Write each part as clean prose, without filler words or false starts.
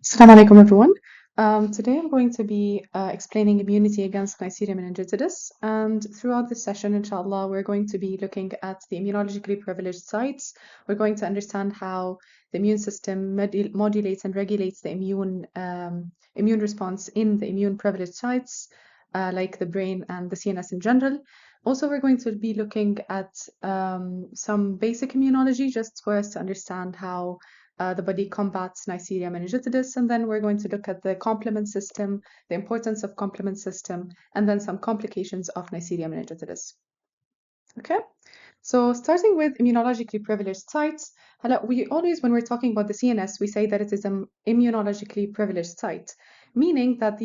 Assalamu alaikum, everyone. Today I'm going to be explaining immunity against Neisseria Meningitidis, and throughout this session, inshallah, we're going to be looking at the immunologically privileged sites. We're going to understand how the immune system modulates and regulates the immune response in the immune privileged sites, like the brain and the CNS in general. Also, we're going to be looking at some basic immunology just for us to understand how the body combats Neisseria meningitidis, and then we're going to look at the complement system, the importance of complement system, and then some complications of Neisseria meningitidis. Okay, so starting with immunologically privileged sites, we always, when we're talking about the CNS, we say that it is an immunologically privileged site, meaning that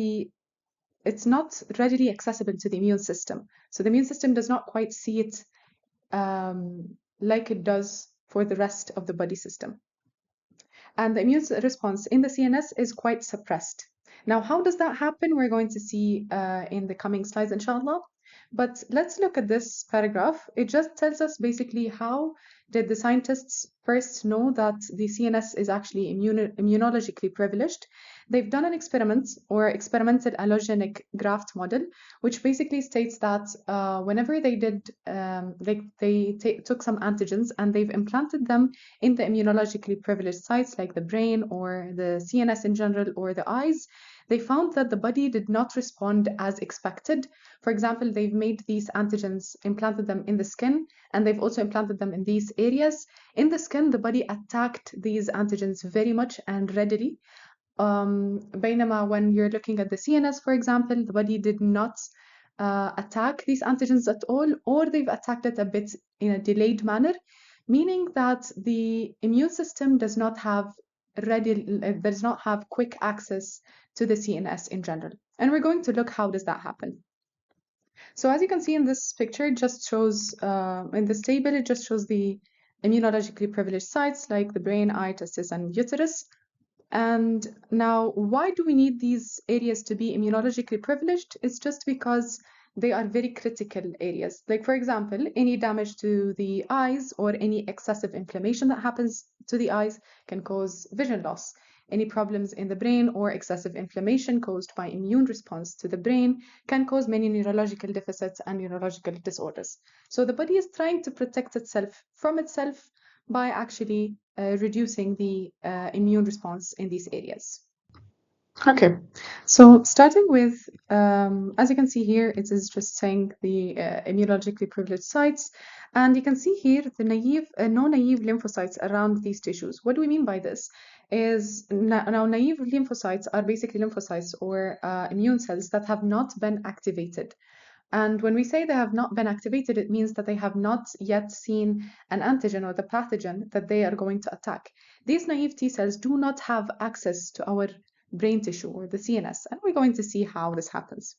it's not readily accessible to the immune system. So the immune system does not quite see it like it does for the rest of the body system. And the immune response in the CNS is quite suppressed. Now, how does that happen? We're going to see in the coming slides, inshallah. But let's look at this paragraph. It just tells us basically how did the scientists first know that the CNS is actually immunologically privileged. They've done an experiment or experimental allogenic graft model, which basically states that whenever they did, they took some antigens and they've implanted them in the immunologically privileged sites like the brain or the CNS in general or the eyes, they found that the body did not respond as expected. For example, they've made these antigens, implanted them in the skin, and they've also implanted them in these areas. In the skin, the body attacked these antigens very much and readily. بينما when you're looking at the CNS, for example, the body did not attack these antigens at all, or they've attacked it a bit in a delayed manner, meaning that the immune system does not have quick access to the CNS in general. And we're going to look how does that happen. So as you can see in this picture, it just shows, in this table, it just shows the immunologically privileged sites like the brain, eye, testis, and uterus. And now, why do we need these areas to be immunologically privileged? It's just because they are very critical areas. Like, for example, any damage to the eyes or any excessive inflammation that happens to the eyes can cause vision loss. Any problems in the brain or excessive inflammation caused by immune response to the brain can cause many neurological deficits and neurological disorders. So the body is trying to protect itself from itself by actually reducing the immune response in these areas. Okay, so starting with, as you can see here, it is just saying the immunologically privileged sites, and you can see here the no-naive lymphocytes around these tissues. What do we mean by this? Is now naive lymphocytes are basically lymphocytes or immune cells that have not been activated. And when we say they have not been activated, it means that they have not yet seen an antigen or the pathogen that they are going to attack. These naive T cells do not have access to our brain tissue or the CNS, and we're going to see how this happens.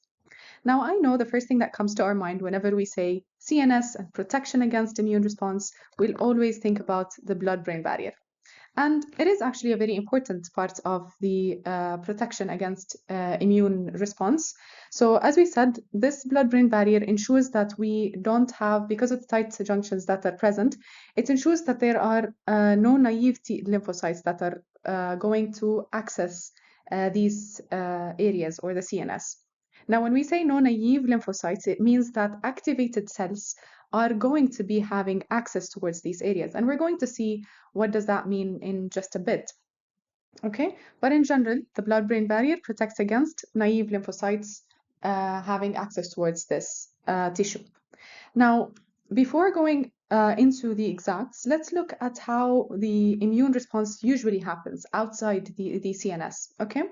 Now, I know the first thing that comes to our mind whenever we say CNS and protection against immune response, we'll always think about the blood-brain barrier. And it is actually a very important part of the protection against immune response. So as we said, this blood-brain barrier ensures that we don't have, because of the tight junctions that are present, it ensures that there are no naive T lymphocytes that are going to access these areas or the CNS. Now, when we say no naive lymphocytes, it means that activated cells are going to be having access towards these areas. And we're going to see what does that mean in just a bit. Okay, but in general, the blood-brain barrier protects against naive lymphocytes having access towards this tissue. Now, before going into the exacts, let's look at how the immune response usually happens outside the CNS, okay?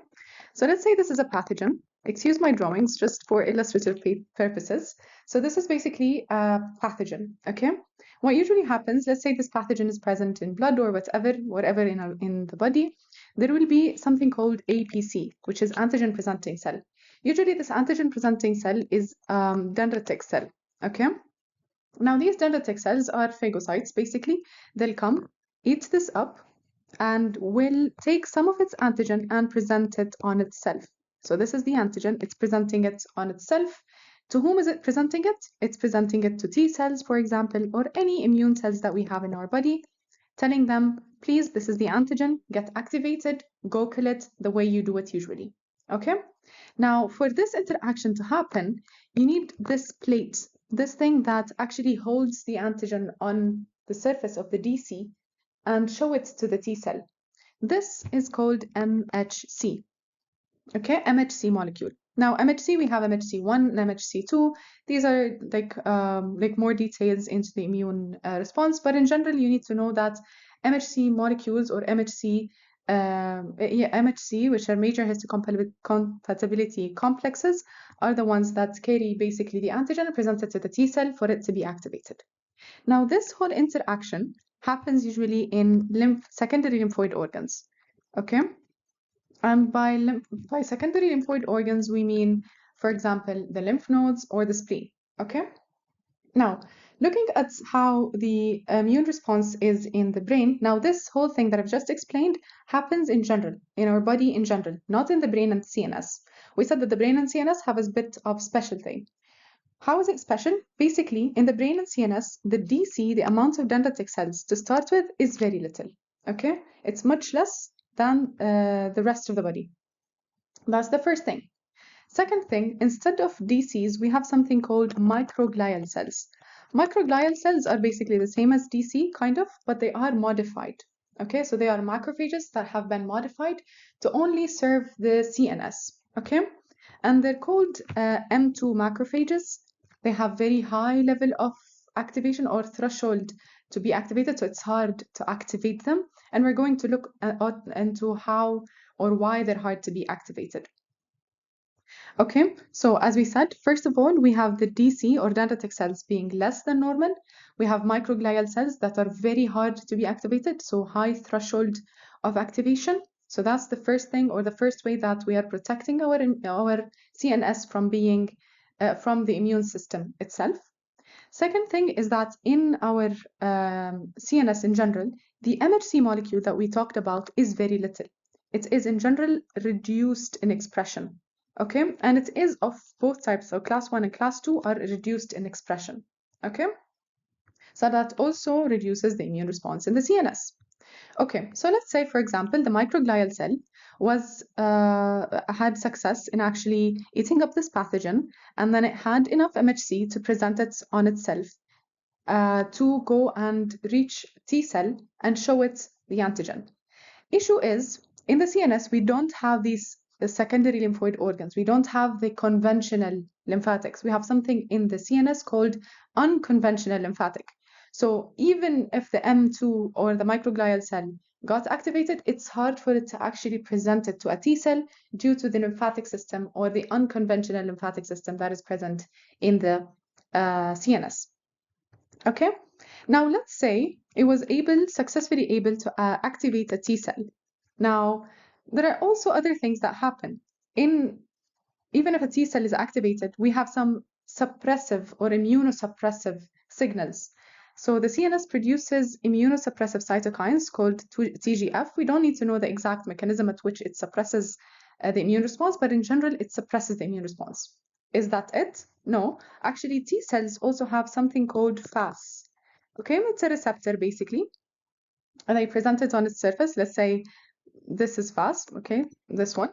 So let's say this is a pathogen. Excuse my drawings just for illustrative purposes. So this is basically a pathogen, okay? What usually happens, let's say this pathogen is present in blood or whatever in the body, there will be something called APC, which is antigen presenting cell. Usually this antigen presenting cell is dendritic cell, okay? Now these dendritic cells are phagocytes, basically. They'll come, eat this up, and will take some of its antigen and present it on itself. So this is the antigen, it's presenting it on itself. To whom is it presenting it? It's presenting it to T cells, for example, or any immune cells that we have in our body. telling them, please, this is the antigen, get activated, go kill it the way you do it usually. Okay? Now, for this interaction to happen, you need this plate, this thing that actually holds the antigen on the surface of the DC and show it to the T cell. This is called MHC. Okay, MHC molecule. Now, MHC, we have MHC1 and MHC2. These are like more details into the immune response, but in general, you need to know that MHC molecules or MHC, which are major histocompatibility complexes, are the ones that carry basically the antigen presented to the T cell for it to be activated. Now, this whole interaction happens usually in secondary lymphoid organs. Okay. And by secondary lymphoid organs, we mean, for example, the lymph nodes or the spleen, okay? Now, looking at how the immune response is in the brain, now this whole thing that I've just explained happens in general, in our body in general, not in the brain and CNS. We said that the brain and CNS have a bit of special thing. How is it special? Basically, in the brain and CNS, the DC, the amount of dendritic cells to start with, is very little, okay? It's much less than the rest of the body. That's the first thing. Second thing, instead of DCs, we have something called microglial cells. Microglial cells are basically the same as DC, kind of, but they are modified. Okay, so they are macrophages that have been modified to only serve the CNS. Okay, and they're called M2 macrophages. They have very high level of activation or threshold to be activated, so it's hard to activate them. And we're going to look into how or why they're hard to be activated. Okay, so as we said, first of all, we have the DC or dendritic cells being less than normal. We have microglial cells that are very hard to be activated, so high threshold of activation. So that's the first thing, or the first way that we are protecting our CNS from being from the immune system itself. Second thing is that in our CNS in general, the MHC molecule that we talked about is very little. It is in general reduced in expression, okay? And it is of both types, so class 1 and class 2 are reduced in expression, okay? So that also reduces the immune response in the CNS. Okay, so let's say, for example, the microglial cell was had success in actually eating up this pathogen, and then it had enough MHC to present it on itself to go and reach T cell and show it the antigen. Issue is, in the CNS, we don't have these secondary lymphoid organs. We don't have the conventional lymphatics. We have something in the CNS called unconventional lymphatic. So even if the M2 or the microglial cell got activated, it's hard for it to actually present it to a T cell due to the lymphatic system or the unconventional lymphatic system that is present in the CNS. Okay, now let's say it was successfully able to activate a T cell. Now, there are also other things that happen. Even if a T cell is activated, we have some suppressive or immunosuppressive signals. So the CNS produces immunosuppressive cytokines called TGF. We don't need to know the exact mechanism at which it suppresses the immune response, but in general, it suppresses the immune response. Is that it? No. Actually, T cells also have something called FAS. Okay, it's a receptor basically, and I present it on its surface. Let's say this is FAS, okay, this one.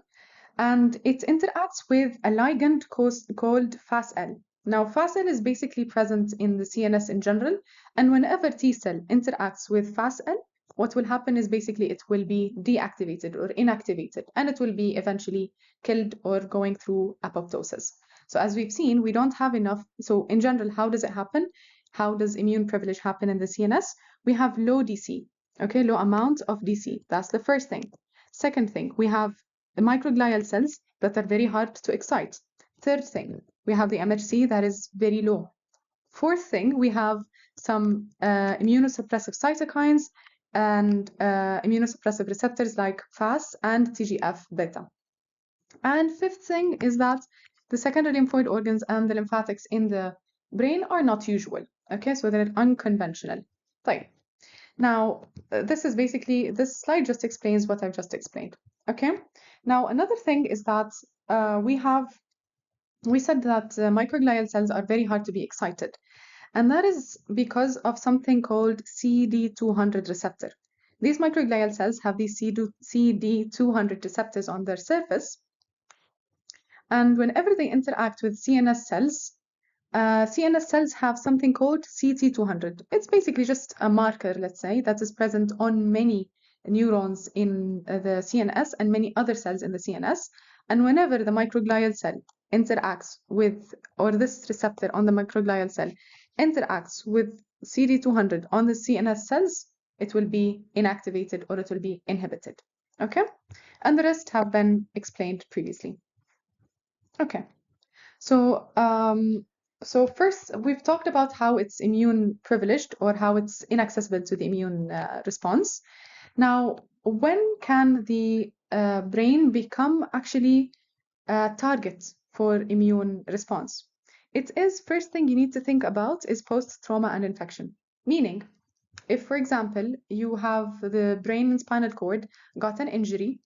And it interacts with a ligand called FASL. Now, FASL is basically present in the CNS in general, and whenever T cell interacts with FASL, what will happen is basically it will be deactivated or inactivated, and it will be eventually killed or going through apoptosis. So as we've seen, we don't have enough. So in general, how does it happen? How does immune privilege happen in the CNS? We have low DC, okay, low amount of DC. That's the first thing. Second thing, we have the microglial cells that are very hard to excite. Third thing, we have the MHC that is very low. Fourth thing, we have some immunosuppressive cytokines and immunosuppressive receptors like FAS and TGF-beta. And fifth thing is that the secondary lymphoid organs and the lymphatics in the brain are not usual. Okay, so they're unconventional. Right. Now, this is basically, this slide just explains what I've just explained. Okay. Now, another thing is that we said that microglial cells are very hard to be excited. And that is because of something called CD200 receptor. These microglial cells have these CD200 receptors on their surface, and whenever they interact with CNS cells, CNS cells have something called CT200. It's basically just a marker, let's say, that is present on many neurons in the CNS and many other cells in the CNS. And whenever the microglial cell interacts with, or this receptor on the microglial cell interacts with CD200 on the CNS cells, it will be inactivated or it will be inhibited. Okay? And the rest have been explained previously. Okay. So, first, we've talked about how it's immune privileged or how it's inaccessible to the immune response. Now, when can the brain become actually a target for immune response? It is, first thing you need to think about is post-trauma and infection. Meaning, if, for example, you have the brain and spinal cord got an injury,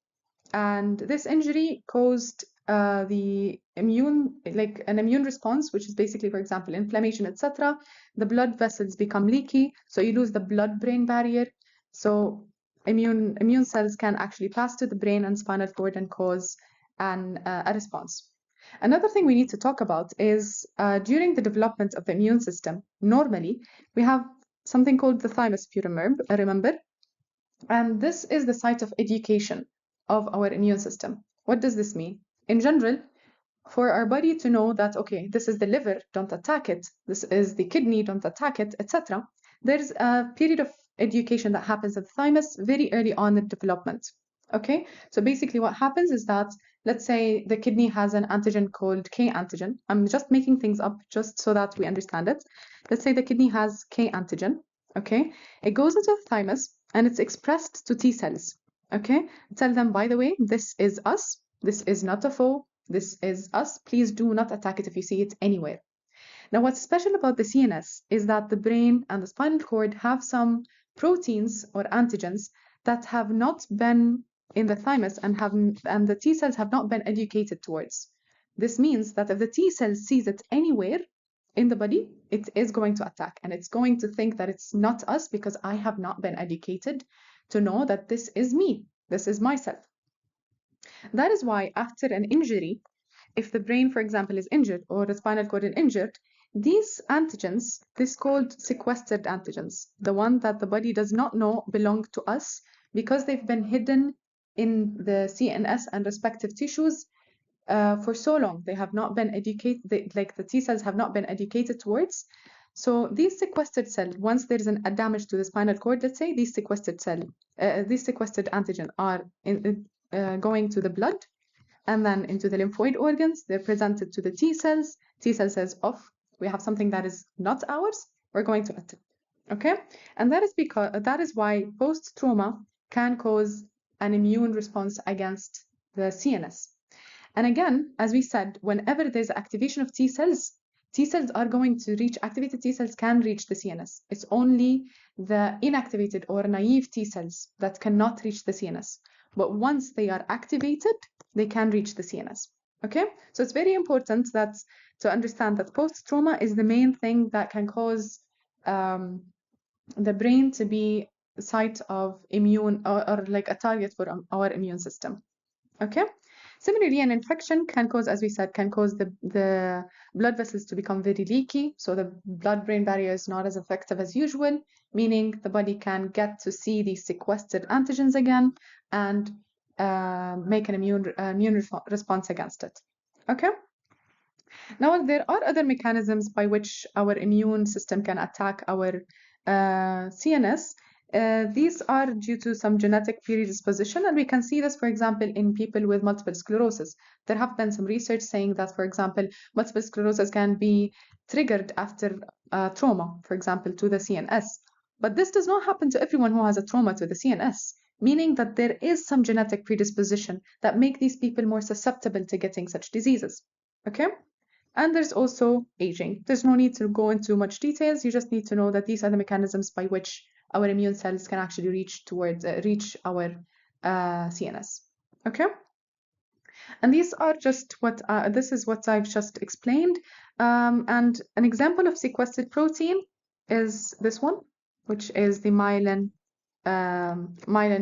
and this injury caused the an immune response, which is basically, for example, inflammation, etc. The blood vessels become leaky, so you lose the blood-brain barrier. So immune cells can actually pass to the brain and spinal cord and cause a response. Another thing we need to talk about is during the development of the immune system, normally we have something called the thymus, if you remember. And this is the site of education of our immune system. What does this mean? In general, for our body to know that, okay, this is the liver, don't attack it, this is the kidney, don't attack it, etc., there's a period of education that happens at the thymus very early on in development. Okay, so basically what happens is that, let's say the kidney has an antigen called K antigen. I'm just making things up just so that we understand it. Let's say the kidney has K antigen. Okay, it goes into the thymus and it's expressed to T cells. Okay, tell them, by the way, this is us, this is not a foe, this is us, please do not attack it if you see it anywhere. Now, what's special about the CNS is that the brain and the spinal cord have some proteins or antigens that have not been in the thymus and the T cells have not been educated towards. This means that if the T cell sees it anywhere in the body, it is going to attack, and it's going to think that it's not us because I have not been educated to know that this is me, this is myself. That is why after an injury, if the brain, for example, is injured or the spinal cord is injured, these antigens, this called sequestered antigens, the one that the body does not know belong to us because they've been hidden in the CNS and respective tissues for so long. They have not been educated, like the T cells have not been educated towards. So these sequestered cells, once there's a damage to the spinal cord, let's say, these sequestered antigen are going to the blood and then into the lymphoid organs. They're presented to the T cells. T cell says, off, we have something that is not ours, we're going to attack. Okay? And that is why post-trauma can cause an immune response against the CNS. And again, as we said, whenever there's activation of T cells are going to reach, activated T cells can reach the CNS. It's only the inactivated or naive T cells that cannot reach the CNS. But once they are activated, they can reach the CNS. Okay, so it's very important to understand that post-trauma is the main thing that can cause the brain to be a site of immune or like a target for our immune system. Okay, similarly, an infection can cause, as we said, can cause the blood vessels to become very leaky, so the blood-brain barrier is not as effective as usual, meaning the body can get to see these sequestered antigens again and make an immune response against it. Okay. Now, there are other mechanisms by which our immune system can attack our CNS. These are due to some genetic predisposition, and we can see this, for example, in people with multiple sclerosis. There have been some research saying that, for example, multiple sclerosis can be triggered after trauma, for example, to the CNS. But this does not happen to everyone who has a trauma to the CNS, meaning that there is some genetic predisposition that make these people more susceptible to getting such diseases. Okay? And there's also aging. There's no need to go into much details. You just need to know that these are the mechanisms by which our immune cells can actually reach our CNS. Okay? And these are just what this is what I've just explained. And an example of sequestered protein is this one, which is the myelin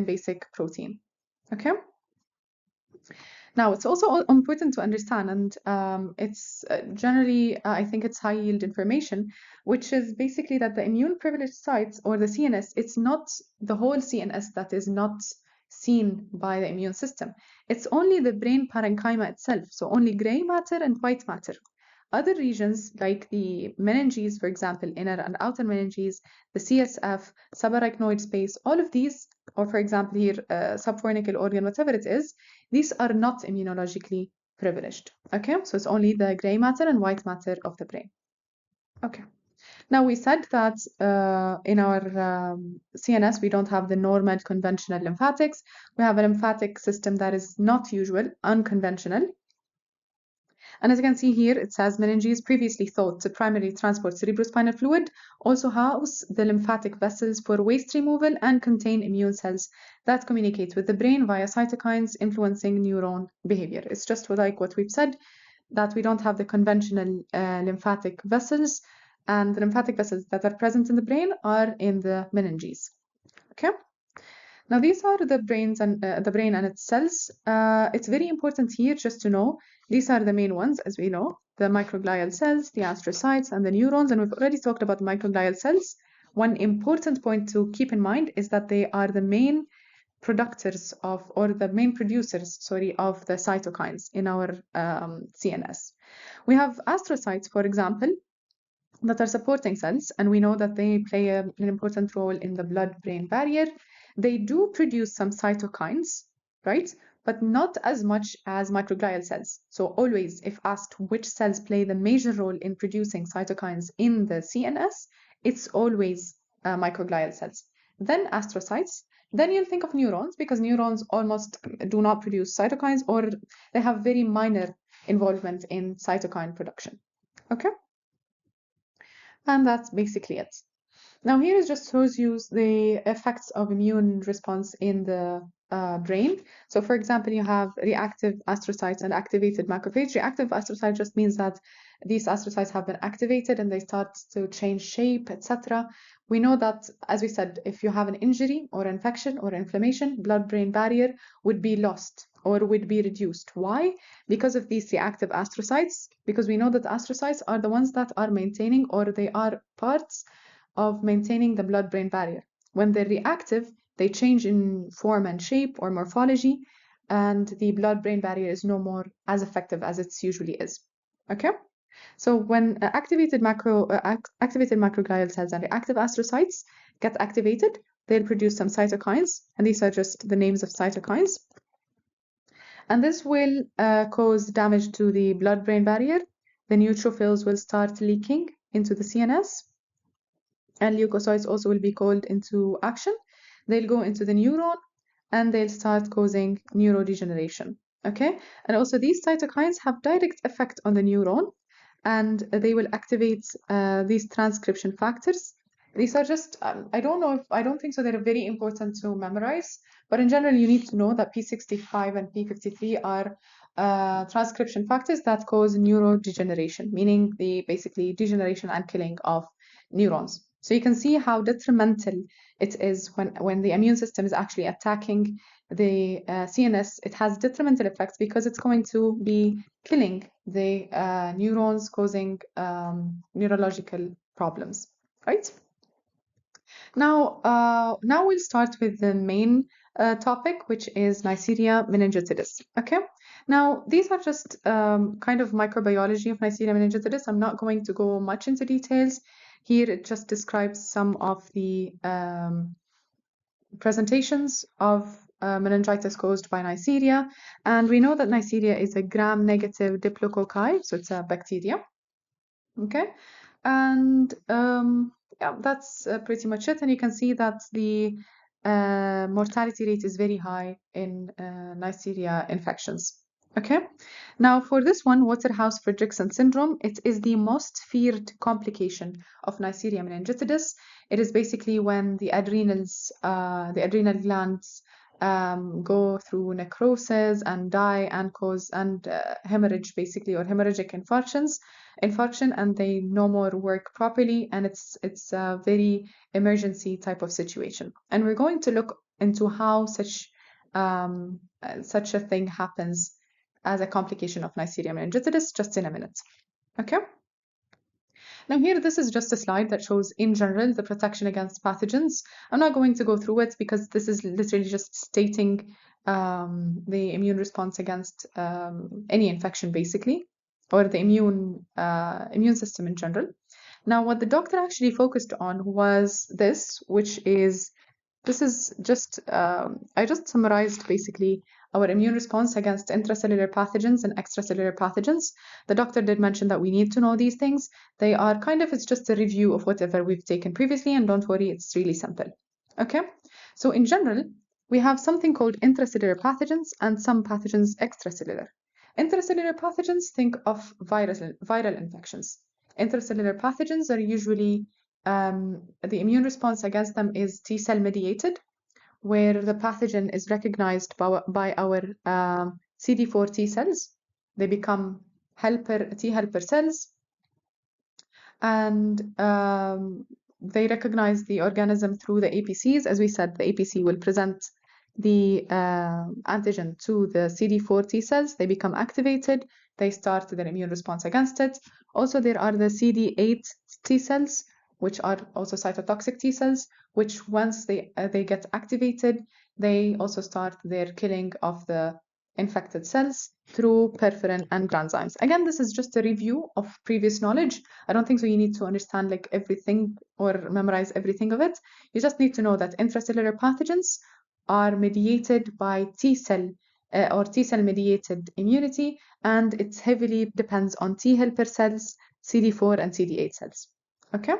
basic protein. Okay. Now, it's also important to understand, and it's generally, I think it's high yield information, which is basically that the immune privileged sites or the CNS, it's not the whole CNS that is not seen by the immune system. It's only the brain parenchyma itself, so only gray matter and white matter. Other regions like the meninges, for example, inner and outer meninges, the CSF, subarachnoid space, all of these, or for example here, subfornical organ, whatever it is, these are not immunologically privileged. Okay, so it's only the gray matter and white matter of the brain. Okay. Now we said that in our CNS, we don't have the normal conventional lymphatics. We have a lymphatic system that is not usual, unconventional. And as you can see here, it says meninges previously thought to primarily transport cerebrospinal fluid, also house the lymphatic vessels for waste removal and contain immune cells that communicate with the brain via cytokines influencing neuron behavior. It's just like what we've said, that we don't have the conventional lymphatic vessels, and the lymphatic vessels that are present in the brain are in the meninges. Okay. Now these are the brains and the brain and its cells. It's very important here just to know these are the main ones, as we know, the microglial cells, the astrocytes, and the neurons. And we've already talked about the microglial cells. One important point to keep in mind is that they are the main producers of, or the main producers, sorry, of the cytokines in our CNS. We have astrocytes, for example, that are supporting cells, and we know that they play an important role in the blood-brain barrier. They do produce some cytokines, right? But not as much as microglial cells. So always, if asked which cells play the major role in producing cytokines in the CNS, it's always microglial cells. Then astrocytes. Then you'll think of neurons, because neurons almost do not produce cytokines, or they have very minor involvement in cytokine production. Okay? And that's basically it. Now here it just shows you the effects of immune response in the brain. So for example, you have reactive astrocytes and activated macrophage. Reactive astrocyte just means that these astrocytes have been activated and they start to change shape, etc. We know that, as we said, if you have an injury or infection or inflammation, blood-brain barrier would be lost or would be reduced. Why? Because of these reactive astrocytes, because we know that astrocytes are the ones that are maintaining, or they are parts of maintaining the blood-brain barrier. When they're reactive, they change in form and shape or morphology, and the blood-brain barrier is no more as effective as it usually is. Okay? So when activated macroglial cells and reactive astrocytes get activated, they'll produce some cytokines, and these are just the names of cytokines. And this will cause damage to the blood-brain barrier. The neutrophils will start leaking into the CNS, and leukocytes also will be called into action. They'll go into the neuron, and they'll start causing neurodegeneration. Okay, and also these cytokines have direct effect on the neuron, and they will activate these transcription factors. These are just, I don't think so they're very important to memorize, but in general, you need to know that P65 and P53 are transcription factors that cause neurodegeneration, meaning the basically degeneration and killing of neurons. So you can see how detrimental it is when the immune system is actually attacking the CNS. It has detrimental effects because it's going to be killing the neurons, causing neurological problems, right? Now we'll start with the main topic, which is Neisseria meningitidis. Okay. Now these are just kind of microbiology of Neisseria meningitidis. I'm not going to go much into details. Here it just describes some of the presentations of meningitis caused by Neisseria, and we know that Neisseria is a gram-negative diplococci, so it's a bacteria. Okay, and yeah, that's pretty much it. And you can see that the mortality rate is very high in Neisseria infections. Okay, now for this one, Waterhouse-Friderichsen syndrome, it is the most feared complication of Neisseria meningitidis. It is basically when the adrenal glands go through necrosis and die and cause hemorrhage basically, or hemorrhagic infarction, and they no more work properly, and it's a very emergency type of situation. And we're going to look into how such a thing happens as a complication of Neisseria meningitidis just in a minute. Okay. Now here, this is just a slide that shows in general the protection against pathogens. I'm not going to go through it because this is literally just stating the immune response against any infection basically, or the immune system in general. Now what the doctor actually focused on was this, which is just I just summarized basically our immune response against intracellular pathogens and extracellular pathogens. The doctor did mention that we need to know these things. They are it's just a review of whatever we've taken previously, and don't worry, it's really simple. Okay, so in general, we have something called intracellular pathogens and some pathogens extracellular. Intracellular pathogens, think of viral infections. Intracellular pathogens are usually the immune response against them is T-cell mediated, where the pathogen is recognized by our CD4 T cells. They become T helper cells, and they recognize the organism through the APCs. As we said, the APC will present the antigen to the CD4 T cells. They become activated. They start their immune response against it. Also, there are the CD8 T cells, which are also cytotoxic T cells, which once they get activated, they also start their killing of the infected cells through perforin and granzymes. Again, this is just a review of previous knowledge. I don't think so you need to understand like everything or memorize everything of it. You just need to know that intracellular pathogens are mediated by T-cell or T-cell mediated immunity, and it heavily depends on T helper cells, CD4 and CD8 cells. Okay?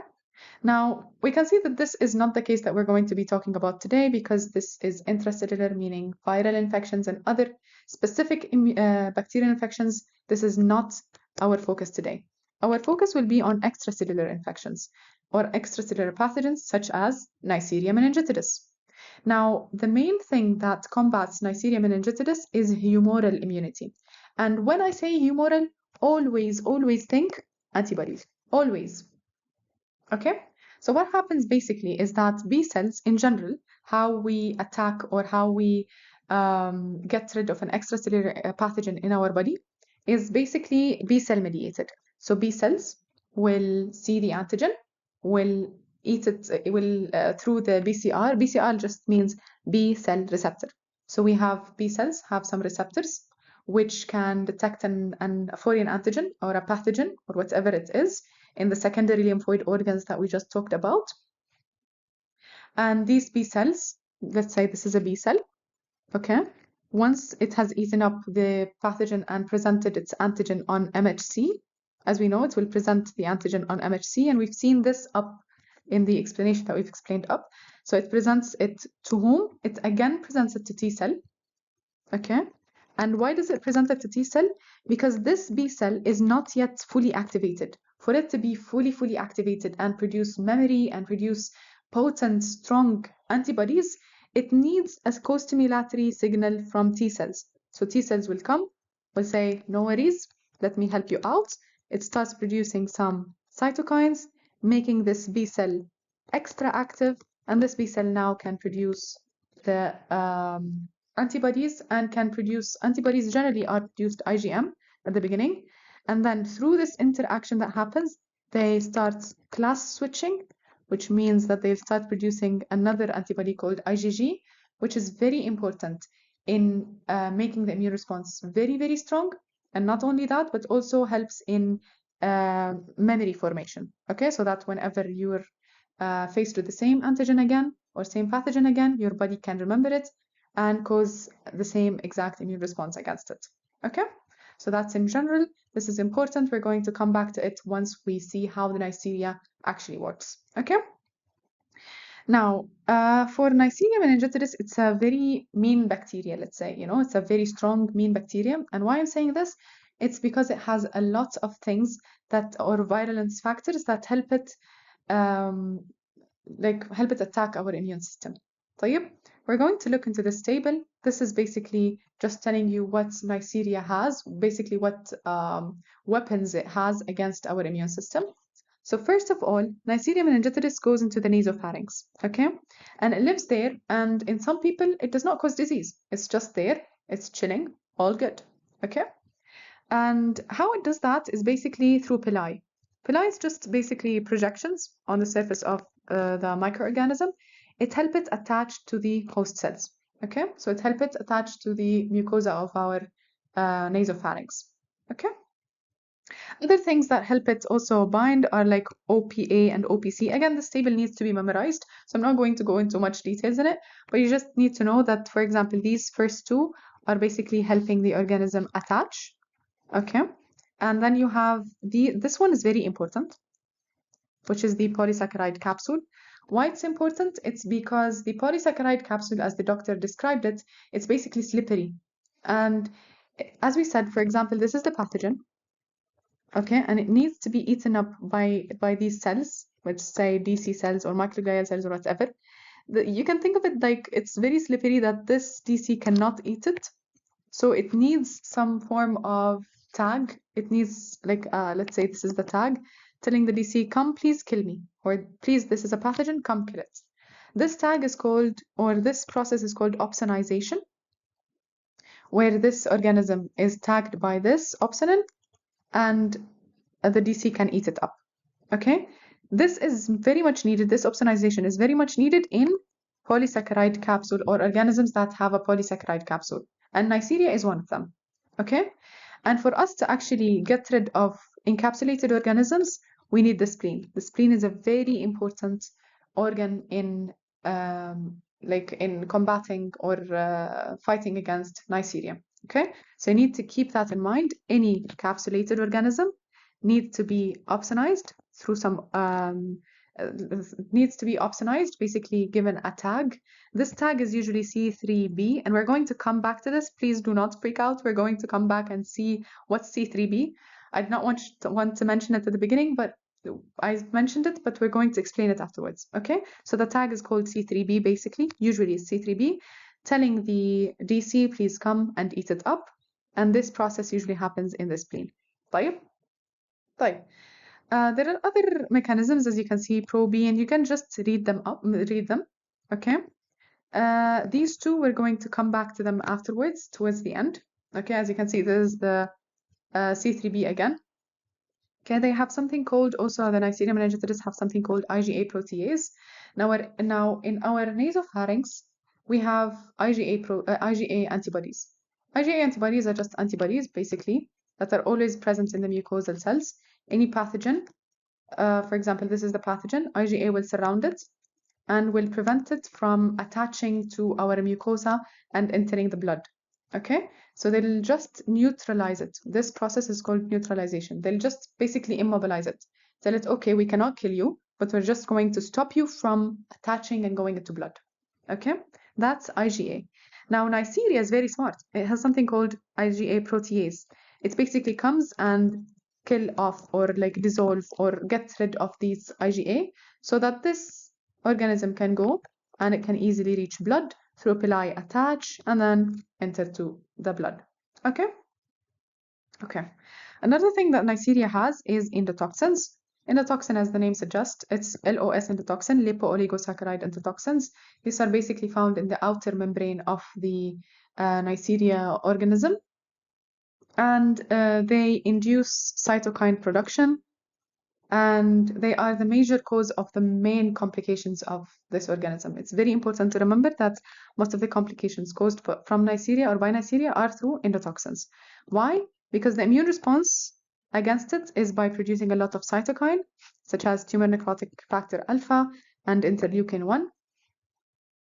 Now, we can see that this is not the case that we're going to be talking about today, because this is intracellular, meaning viral infections and other specific bacterial infections. This is not our focus today. Our focus will be on extracellular infections or extracellular pathogens such as Neisseria meningitidis. Now, the main thing that combats Neisseria meningitidis is humoral immunity. And when I say humoral, always think antibodies. Always. Okay, so what happens basically is that B cells in general, how we attack or how we get rid of an extracellular pathogen in our body is basically B cell mediated. So B cells will see the antigen, will eat it, through the BCR. BCR just means B cell receptor. So we have B cells have some receptors which can detect a foreign antigen or a pathogen or whatever it is in the secondary lymphoid organs that we just talked about. And these B cells, let's say this is a B cell, okay? Once it has eaten up the pathogen and presented its antigen on MHC, as we know, it will present the antigen on MHC, and we've seen this up in the explanation that we've explained up. So it presents it to whom? It again presents it to T cell, okay? And why does it present it to T cell? Because this B cell is not yet fully activated. For it to be fully activated and produce memory and produce potent, strong antibodies, it needs a co-stimulatory signal from T cells. So T cells will come, will say, no worries, let me help you out. It starts producing some cytokines, making this B cell extra active, and this B cell now can produce the antibodies, and can produce antibodies. Generally are produced IgM at the beginning, and then through this interaction that happens, they start class switching, which means that they'll start producing another antibody called IgG, which is very important in making the immune response very strong. And not only that, but also helps in memory formation. Okay, so that whenever you're faced with the same antigen again or same pathogen again, your body can remember it and cause the same exact immune response against it. Okay, so that's in general. This is important. We're going to come back to it once we see how the Neisseria actually works. Okay. Now, for Neisseria meningitidis, it's a very mean bacteria, let's say, it's a very strong, mean bacteria. And why I'm saying this, it's because it has a lot of things or virulence factors that help it attack our immune system. طيب, we're going to look into this table. This is basically just telling you what Neisseria has, basically what weapons it has against our immune system. So first of all, Neisseria meningitidis goes into the nasopharynx, okay? And it lives there, and in some people, it does not cause disease. It's just there, it's chilling, all good, okay? And how it does that is basically through pili. Pili is just basically projections on the surface of the microorganism. It helps it attach to the host cells, okay? So it helps it attach to the mucosa of our nasopharynx, okay? Other things that help it also bind are like OPA and OPC. Again, this table needs to be memorized, so I'm not going to go into much details in it, but you just need to know that, for example, these first two are basically helping the organism attach, okay? And then you have this one is very important, which is the polysaccharide capsule. Why it's important? It's because the polysaccharide capsule, as the doctor described it, it's basically slippery. And as we said, for example, this is the pathogen, okay? And it needs to be eaten up by these cells, which say DC cells or microglial cells or whatever. You can think of it like it's very slippery that this DC cannot eat it. So it needs some form of tag. It needs like, let's say this is the tag, telling the DC, come please kill me, or please, this is a pathogen, come kill it. This tag is called, or this process is called opsonization, where this organism is tagged by this opsonin and the DC can eat it up, okay? This is very much needed. This opsonization is very much needed in polysaccharide capsule or organisms that have a polysaccharide capsule. And Neisseria is one of them, okay? And for us to actually get rid of encapsulated organisms, we need the spleen. The spleen is a very important organ in in combating or fighting against Neisseria, okay? So you need to keep that in mind. Any encapsulated organism needs to be opsonized through some needs to be opsonized, basically given a tag. This tag is usually C3b, and we're going to come back to this. Please do not freak out. We're going to come back and see what's C3b. I did not want to mention it at the beginning, but I mentioned it, but we're going to explain it afterwards, okay? So the tag is called C3b, basically, usually it's C3b, telling the DC, please come and eat it up. And this process usually happens in the spleen. طيب. There are other mechanisms, as you can see, pro-B, and you can just read them, okay? These two, we're going to come back to them afterwards, towards the end. Okay, as you can see, this is the C3b again. Okay, they have something called, also the Neisseria meningitidis have something called IgA protease. Now in our nasopharynx, we have IgA antibodies. IgA antibodies are just antibodies, basically, that are always present in the mucosal cells. Any pathogen, for example, this is the pathogen, IgA will surround it and will prevent it from attaching to our mucosa and entering the blood, okay? So they'll just neutralize it. This process is called neutralization. They'll just basically immobilize it. Tell it, okay, we cannot kill you, but we're just going to stop you from attaching and going into blood, okay? That's IgA. Now, Neisseria is very smart. It has something called IgA protease. It basically comes and kill off or like dissolve or get rid of these IgA so that this organism can go and it can easily reach blood through pili, attach, and then enter to the blood, okay? Okay. Another thing that Neisseria has is endotoxins. Endotoxin, as the name suggests, it's LOS endotoxin, lipo-oligosaccharide endotoxins. These are basically found in the outer membrane of the Neisseria organism. And they induce cytokine production, and they are the major cause of the main complications of this organism. It's very important to remember that most of the complications caused from Neisseria or by Neisseria are through endotoxins. Why? Because the immune response against it is by producing a lot of cytokine, such as tumor necrotic factor alpha and interleukin-1,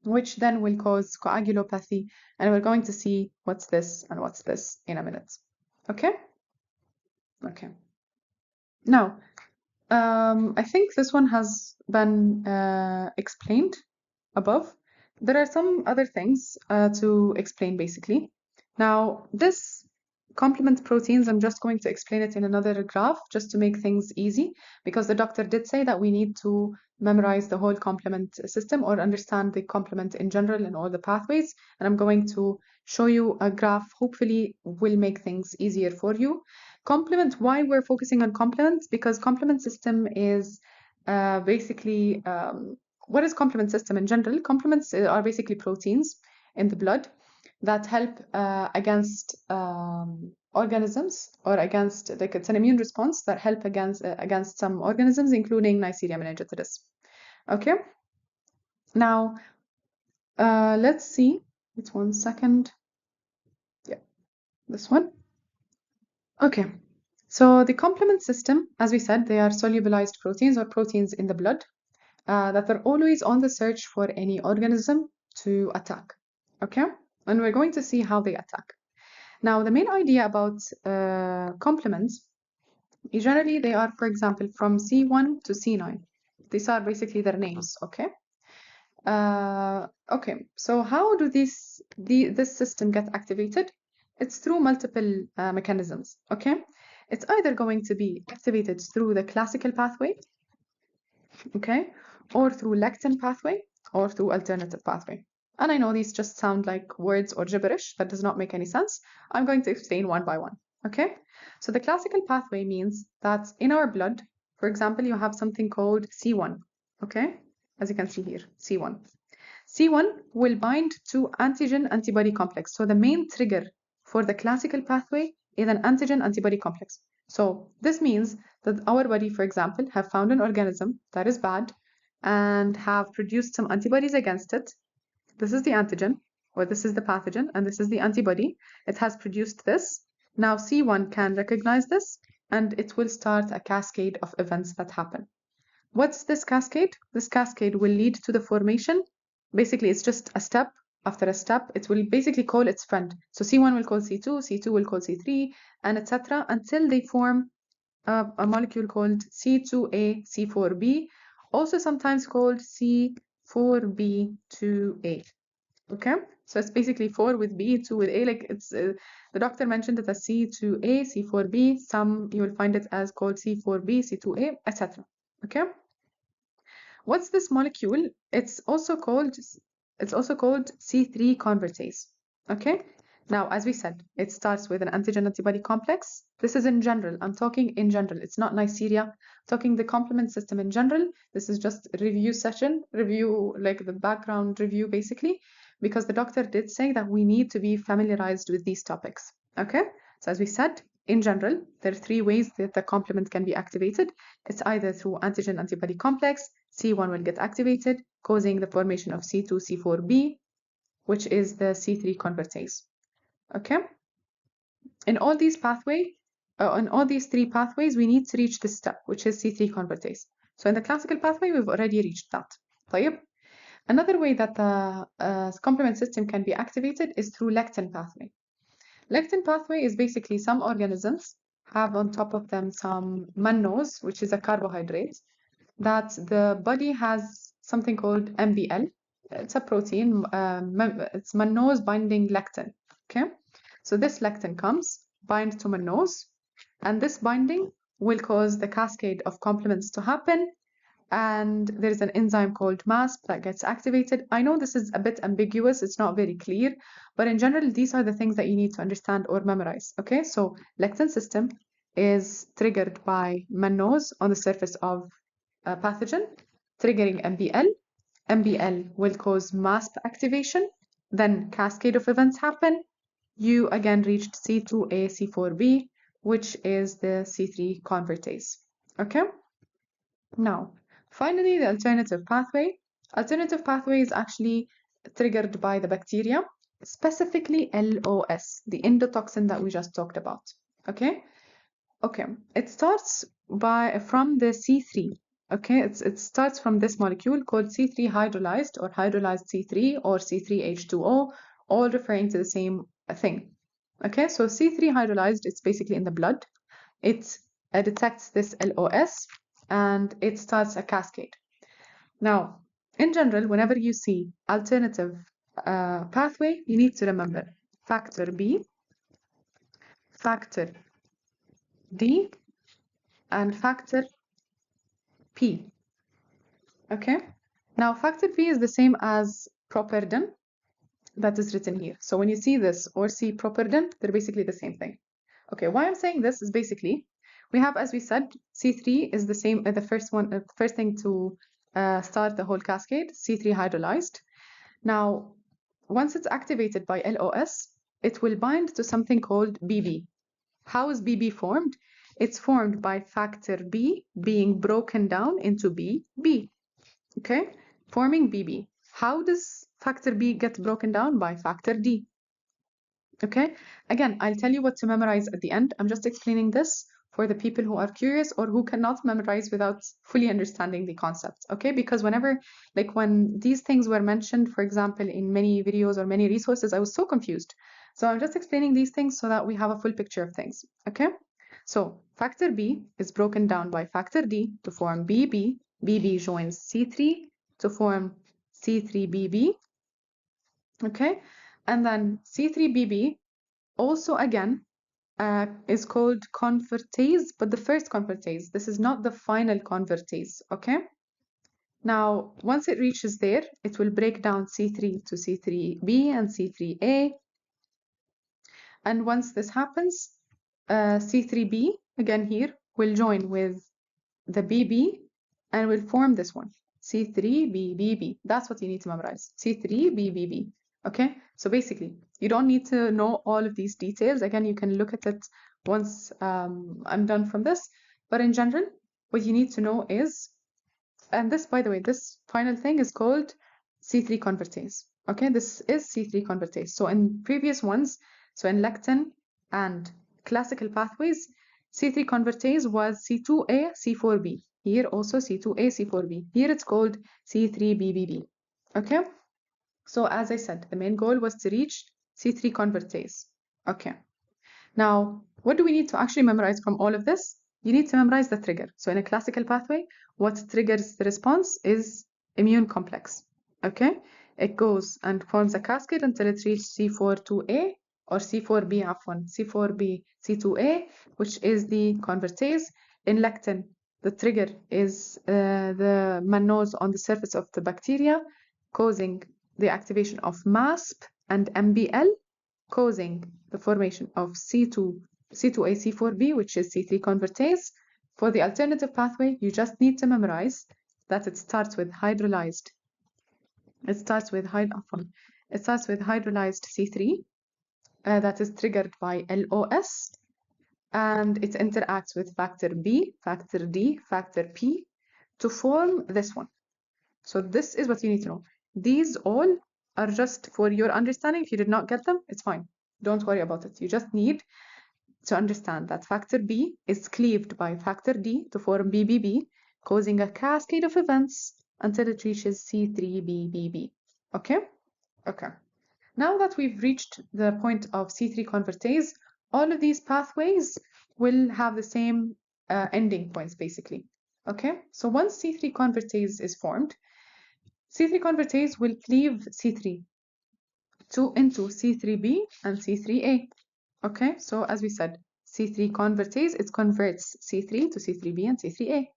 which then will cause coagulopathy, and we're going to see what's this and what's this in a minute. Okay? Okay. Now, I think this one has been explained above. There are some other things to explain, basically. Now, this complement proteins, I'm just going to explain it in another graph just to make things easy, because the doctor did say that we need to memorize the whole complement system or understand the complement in general and all the pathways. And I'm going to show you a graph, hopefully will make things easier for you. Complement, why we're focusing on complement? Because complement system is basically, what is complement system in general? Complements are basically proteins in the blood that help against organisms, or against, like, it's an immune response that help against some organisms, including Neisseria meningitidis. Okay, now let's see. It's 1 second. Yeah, this one. Okay, so the complement system, as we said, they are solubilized proteins or proteins in the blood that are always on the search for any organism to attack. Okay, and we're going to see how they attack. Now, the main idea about complements, generally they are, for example, from C1 to C9. These are basically their names, okay? Okay, so how do this system get activated? It's through multiple mechanisms, okay? It's either going to be activated through the classical pathway, okay? Or through lectin pathway, or through alternative pathway. And I know these just sound like words or gibberish. That does not make any sense. I'm going to explain one by one, okay? So the classical pathway means that in our blood, for example, you have something called C1, okay? As you can see here, C1. C1 will bind to antigen-antibody complex. So the main trigger for the classical pathway is an antigen-antibody complex. So this means that our body, for example, have found an organism that is bad and have produced some antibodies against it. This is the antigen, or this is the pathogen, and this is the antibody. It has produced this. Now C1 can recognize this, and it will start a cascade of events that happen. What's this cascade? This cascade will lead to the formation. Basically, it's just a step after a step. It will basically call its friend. So C1 will call C2, C2 will call C3, and etc. until they form a molecule called C2A, C4B, also sometimes called C4B2A. Okay, so it's basically 4 with B, 2 with A. Like, it's the doctor mentioned it as C2A, C4B. Some you will find it as called C4B, C2A, etc. Okay, what's this molecule? It's also called C3 convertase. Okay, now, as we said, it starts with an antigen-antibody complex. This is in general. I'm talking in general. It's not Neisseria. I'm talking the complement system in general. This is just a review session, like the background review, basically, because the doctor did say that we need to be familiarized with these topics. Okay, so as we said, in general, there are 3 ways that the complement can be activated. It's either through antigen-antibody complex. C1 will get activated, causing the formation of C2, C4B, which is the C3 convertase. Okay, in all these 3 pathways, we need to reach this step, which is C3 convertase. So in the classical pathway, we've already reached that. طيب. Another way that the complement system can be activated is through lectin pathway. Lectin pathway is basically some organisms have on top of them some mannose, which is a carbohydrate, that the body has something called MBL. It's a protein, it's mannose binding lectin, okay? So this lectin binds to mannose, and this binding will cause the cascade of complements to happen, and there's an enzyme called MASP that gets activated. I know this is a bit ambiguous, it's not very clear, but in general, these are the things that you need to understand or memorize, okay? So lectin system is triggered by mannose on the surface of a pathogen, triggering MBL. MBL will cause MASP activation, then cascade of events happen. You again reached C2A, C4B, which is the C3 convertase. Okay? Now, finally, the alternative pathway. Alternative pathway is actually triggered by the bacteria, specifically LOS, the endotoxin that we just talked about. Okay? Okay, it starts from the C3. Okay, it starts from this molecule called C3 hydrolyzed, or hydrolyzed C3, or C3H2O, all referring to the same thing. Okay, so C3 hydrolyzed, it's basically in the blood. It detects this LOS and it starts a cascade. Now, in general, whenever you see alternative pathway, you need to remember factor B, factor D and factor P. Okay, now factor P is the same as properdin that is written here. So when you see this or see properdin, they're basically the same thing. Okay, why I'm saying this is basically we have, as we said, C3 is the same, the first thing to start the whole cascade, C3 hydrolyzed. Now, once it's activated by LOS, it will bind to something called BB. How is BB formed? It's formed by factor B being broken down into BB. Okay, forming BB. How does factor B get broken down? By factor D. Okay, again, I'll tell you what to memorize at the end. I'm just explaining this for the people who are curious or who cannot memorize without fully understanding the concept. Okay, because whenever, like when these things were mentioned, for example, in many videos or many resources, I was so confused. So I'm just explaining these things so that we have a full picture of things. Okay, so factor B is broken down by factor D to form BB. BB joins C3 to form C3BB. Okay, and then C3BB also again is called convertase, but the first convertase. This is not the final convertase, okay? Now, once it reaches there, it will break down C3 to C3B and C3A. And once this happens, C3B, again here, will join with the BB and will form this one, C3BBB. That's what you need to memorize, C3BBB. Okay, so basically, you don't need to know all of these details. Again, you can look at it once I'm done from this. But in general, what you need to know is, and this, by the way, this final thing is called C3 convertase. Okay, this is C3 convertase. So in previous ones, so in lectin and classical pathways, C3 convertase was C2A, C4B. Here also C2A, C4B. Here it's called C3BBB. Okay? So as I said, the main goal was to reach C3 convertase. Okay. Now, what do we need to actually memorize from all of this? You need to memorize the trigger. So in a classical pathway, what triggers the response is immune complex. Okay? It goes and forms a cascade until it reaches C42A or C4B, C4B, C2A, which is the convertase. In lectin, the trigger is the mannose on the surface of the bacteria, causing the activation of MASP and MBL, causing the formation of C2A, C4B, which is C3 convertase. For the alternative pathway, you just need to memorize that it starts with hydrolyzed. It starts with hydrolyzed C3 that is triggered by LOS, and it interacts with factor B, factor D, factor P to form this one. So this is what you need to know. These all are just for your understanding. If you did not get them, it's fine. Don't worry about it. You just need to understand that factor B is cleaved by factor D to form BBB, causing a cascade of events until it reaches C3BBB. Okay? Okay. Now that we've reached the point of C3 convertase, all of these pathways will have the same ending points, basically. Okay? So once C3 convertase is formed, C3 convertase will cleave C3 into C3B and C3A. Okay, so as we said, C3 convertase, it converts C3 to C3B and C3A.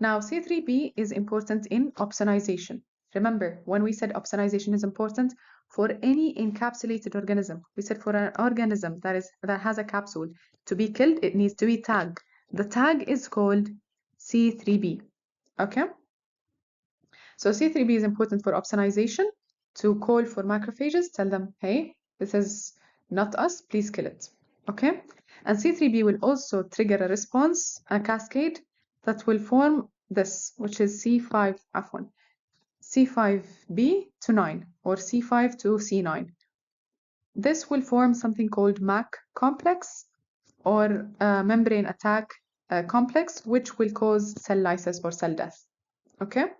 Now, C3B is important in opsonization. Remember, when we said opsonization is important for any encapsulated organism, we said for an organism that has a capsule to be killed, it needs to be tagged. The tag is called C3B. Okay? So C3B is important for opsonization, to call for macrophages, tell them, hey, this is not us, please kill it. Okay? And C3B will also trigger a response, a cascade that will form this, which is C5B to 9 or C5 to C9. This will form something called MAC complex or membrane attack complex, which will cause cell lysis or cell death. Okay?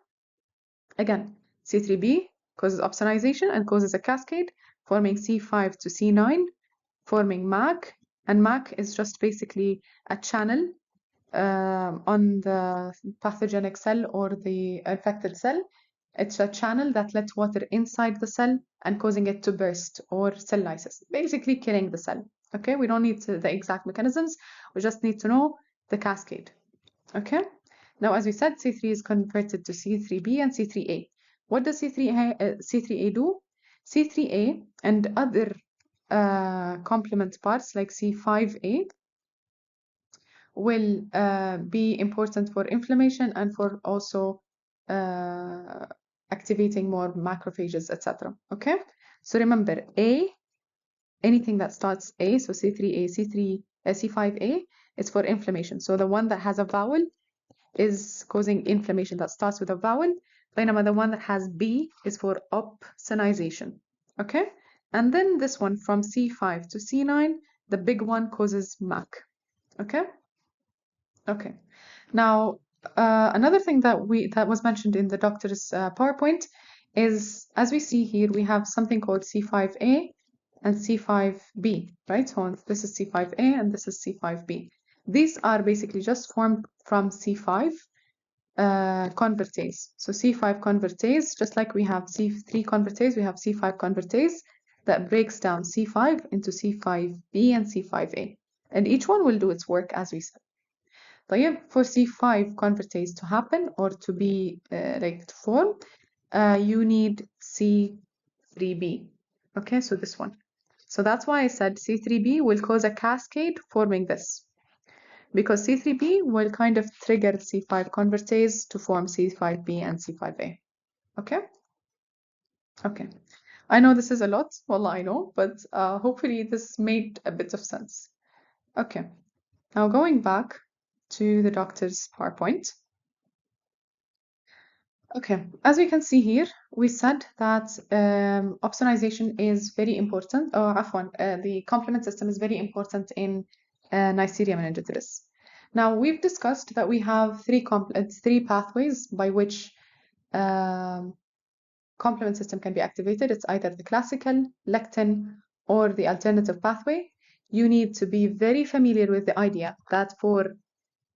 Again, C3B causes opsonization and causes a cascade, forming C5 to C9, forming MAC, and MAC is just basically a channel on the pathogenic cell or the infected cell. It's a channel that lets water inside the cell and causing it to burst or cell lysis, basically killing the cell. Okay, we don't need the exact mechanisms. We just need to know the cascade. Okay. Now, as we said, C3 is converted to C3b and C3a. What does C3a do? C3a and other complement parts like C5a will be important for inflammation and for also activating more macrophages, etc. Okay, so remember anything that starts A, so C3A, C5A, is for inflammation. So the one that has a vowel is causing inflammation that starts with a vowel. بينما the one that has B is for opsonization. Okay, and then this one from C5 to C9, the big one causes MAC. Okay. Okay. Now, another thing that was mentioned in the doctor's PowerPoint is, as we see here, we have something called C5A and C5B, right? So this is C5A and this is C5B. These are basically just formed from C5 convertase. So C5 convertase, just like we have C3 convertase, we have C5 convertase that breaks down C5 into C5B and C5A. And each one will do its work as we said. طيب, for C5 convertase to happen or to be like to form, you need C3b. Okay, so this one. So that's why I said C3b will cause a cascade forming this. Because C3b will kind of trigger C5 convertase to form C5b and C5a. Okay? Okay. I know this is a lot. Well, I know, but hopefully this made a bit of sense. Okay. Now going back to the doctor's PowerPoint. Okay, as we can see here, we said that opsonization is very important, or the complement system is very important in Neisseria meningitidis. Now, we've discussed that we have three pathways by which complement system can be activated. It's either the classical, lectin, or the alternative pathway. You need to be very familiar with the idea that for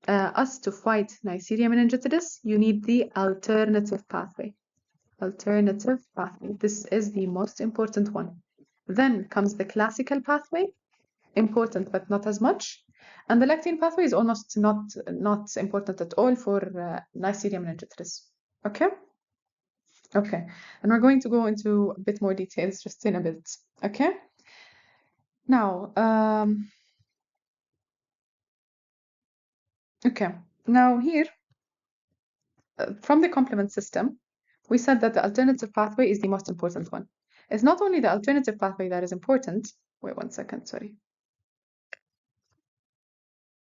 us to fight Neisseria meningitidis, you need the alternative pathway. Alternative pathway. This is the most important one. Then comes the classical pathway, important but not as much. And the lectin pathway is almost not important at all for Neisseria meningitidis. Okay? Okay. And we're going to go into a bit more details just in a bit. Okay? Now, okay. Now here, from the complement system, we said that the alternative pathway is the most important one. It's not only the alternative pathway that is important. Wait 1 second, sorry.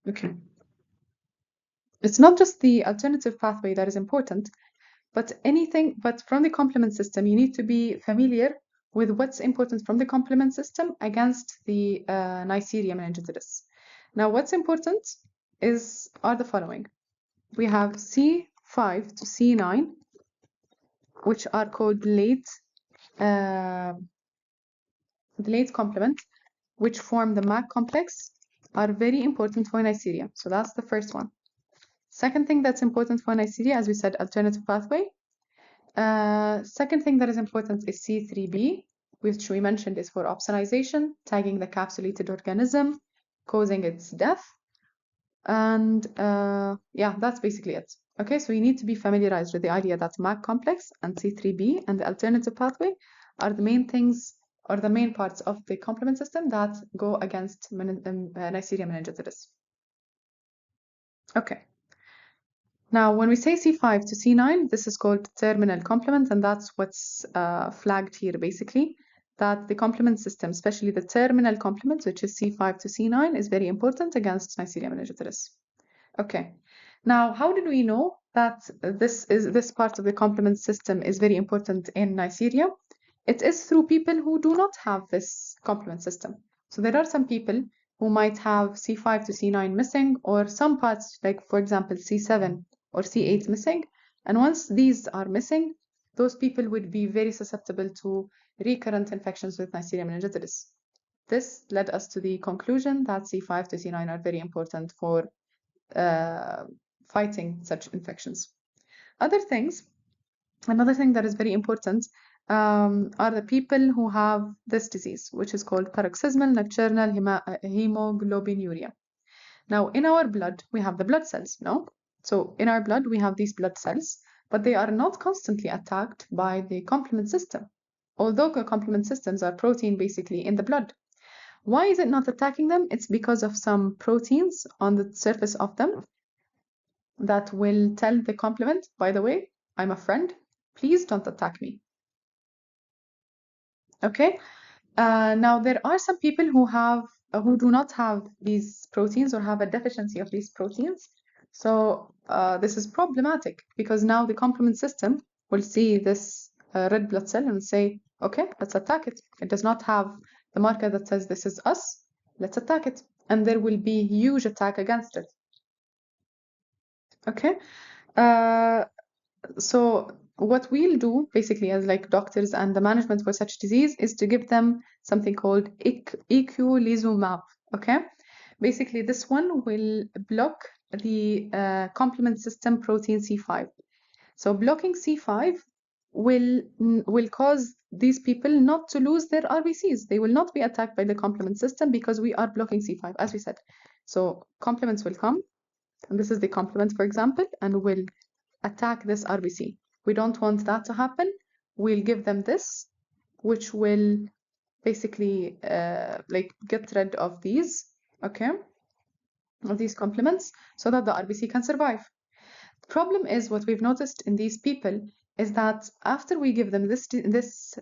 Okay. It's not just the alternative pathway that is important, but from the complement system, you need to be familiar with what's important from the complement system against the Neisseria meningitidis. Now, what's important are the following. We have C5 to C9, which are called late complement, which form the MAC complex, are very important for Neisseria. So that's the first one. Second thing that's important for Neisseria, as we said, alternative pathway. Second thing that is important is C3b, which we mentioned is for opsonization, tagging the capsulated organism, causing its death. And yeah, that's basically it. Okay, so you need to be familiarized with the idea that MAC complex and C3b and the alternative pathway are the main things or the main parts of the complement system that go against Neisseria meningitidis. Okay. Now, when we say C5 to C9, this is called terminal complement, and that's what's flagged here, basically, that the complement system, especially the terminal complement, which is C5 to C9, is very important against Neisseria meningitidis. Okay. Now, how did we know that this part of the complement system is very important in Neisseria? It is through people who do not have this complement system. So there are some people who might have C5 to C9 missing, or some parts, like for example, C7 or C8 missing. And once these are missing, those people would be very susceptible to recurrent infections with Neisseria meningitidis. This led us to the conclusion that C5 to C9 are very important for fighting such infections. Another thing that is very important are the people who have this disease, which is called paroxysmal nocturnal hemoglobinuria. Now, in our blood, we have the blood cells, no? So in our blood, we have these blood cells, but they are not constantly attacked by the complement system, although the complement systems are protein basically in the blood. Why is it not attacking them? It's because of some proteins on the surface of them that will tell the complement, by the way, I'm a friend, please don't attack me. Okay? Now, there are some people who do not have these proteins or have a deficiency of these proteins. So this is problematic because now the complement system will see this red blood cell and say, okay, let's attack it. It does not have the marker that says this is us. Let's attack it. And there will be huge attack against it. Okay? So what we'll do basically as like doctors and the management for such disease is to give them something called eculizumab. Okay, basically this one will block the complement system protein C5. So blocking C5 will cause these people not to lose their RBCs. They will not be attacked by the complement system because we are blocking C5, as we said. So complements will come, and this is the complement, for example, and will attack this RBC. We don't want that to happen. We'll give them this, which will basically like get rid of these, okay, of these complements, so that the RBC can survive. The problem is what we've noticed in these people is that after we give them this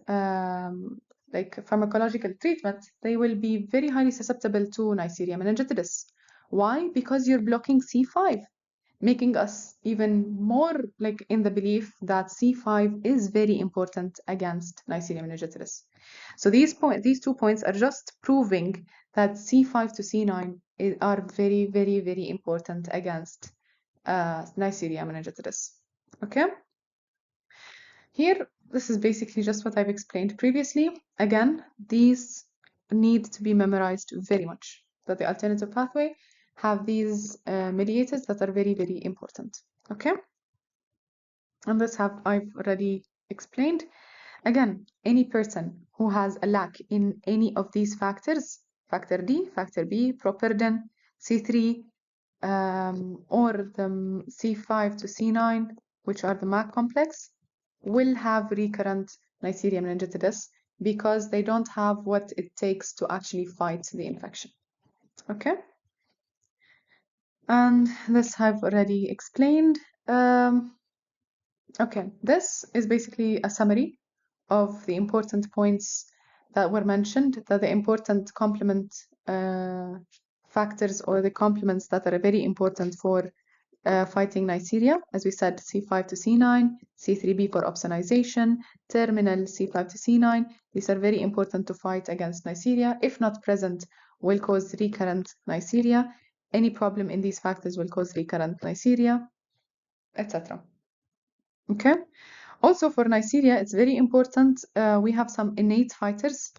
like pharmacological treatment, they will be very highly susceptible to Neisseria meningitidis. Why? Because you're blocking C5, making us even more like in the belief that C5 is very important against Neisseria meningitidis. So these 2 points are just proving that C5 to C9 are very, very, very important against Neisseria meningitidis. Okay? Here, this is basically just what I've explained previously. Again, these need to be memorized very much, that the alternative pathway have these mediators that are very, very important. Okay? And this I've already explained. Again, any person who has a lack in any of these factors, factor D, factor B, properdin, C3, or the C5 to C9, which are the MAC complex, will have recurrent Neisseria meningitidis because they don't have what it takes to actually fight the infection. Okay? And this I've already explained. Okay, this is basically a summary of the important points that were mentioned, that the important complement factors or the complements that are very important for fighting Neisseria, as we said, C5 to C9, C3b for opsonization, terminal C5 to C9. These are very important to fight against Neisseria. If not present, will cause recurrent Neisseria. Any problem in these factors will cause recurrent Neisseria, etc. Okay. Also for Neisseria, it's very important. We have some innate fighters,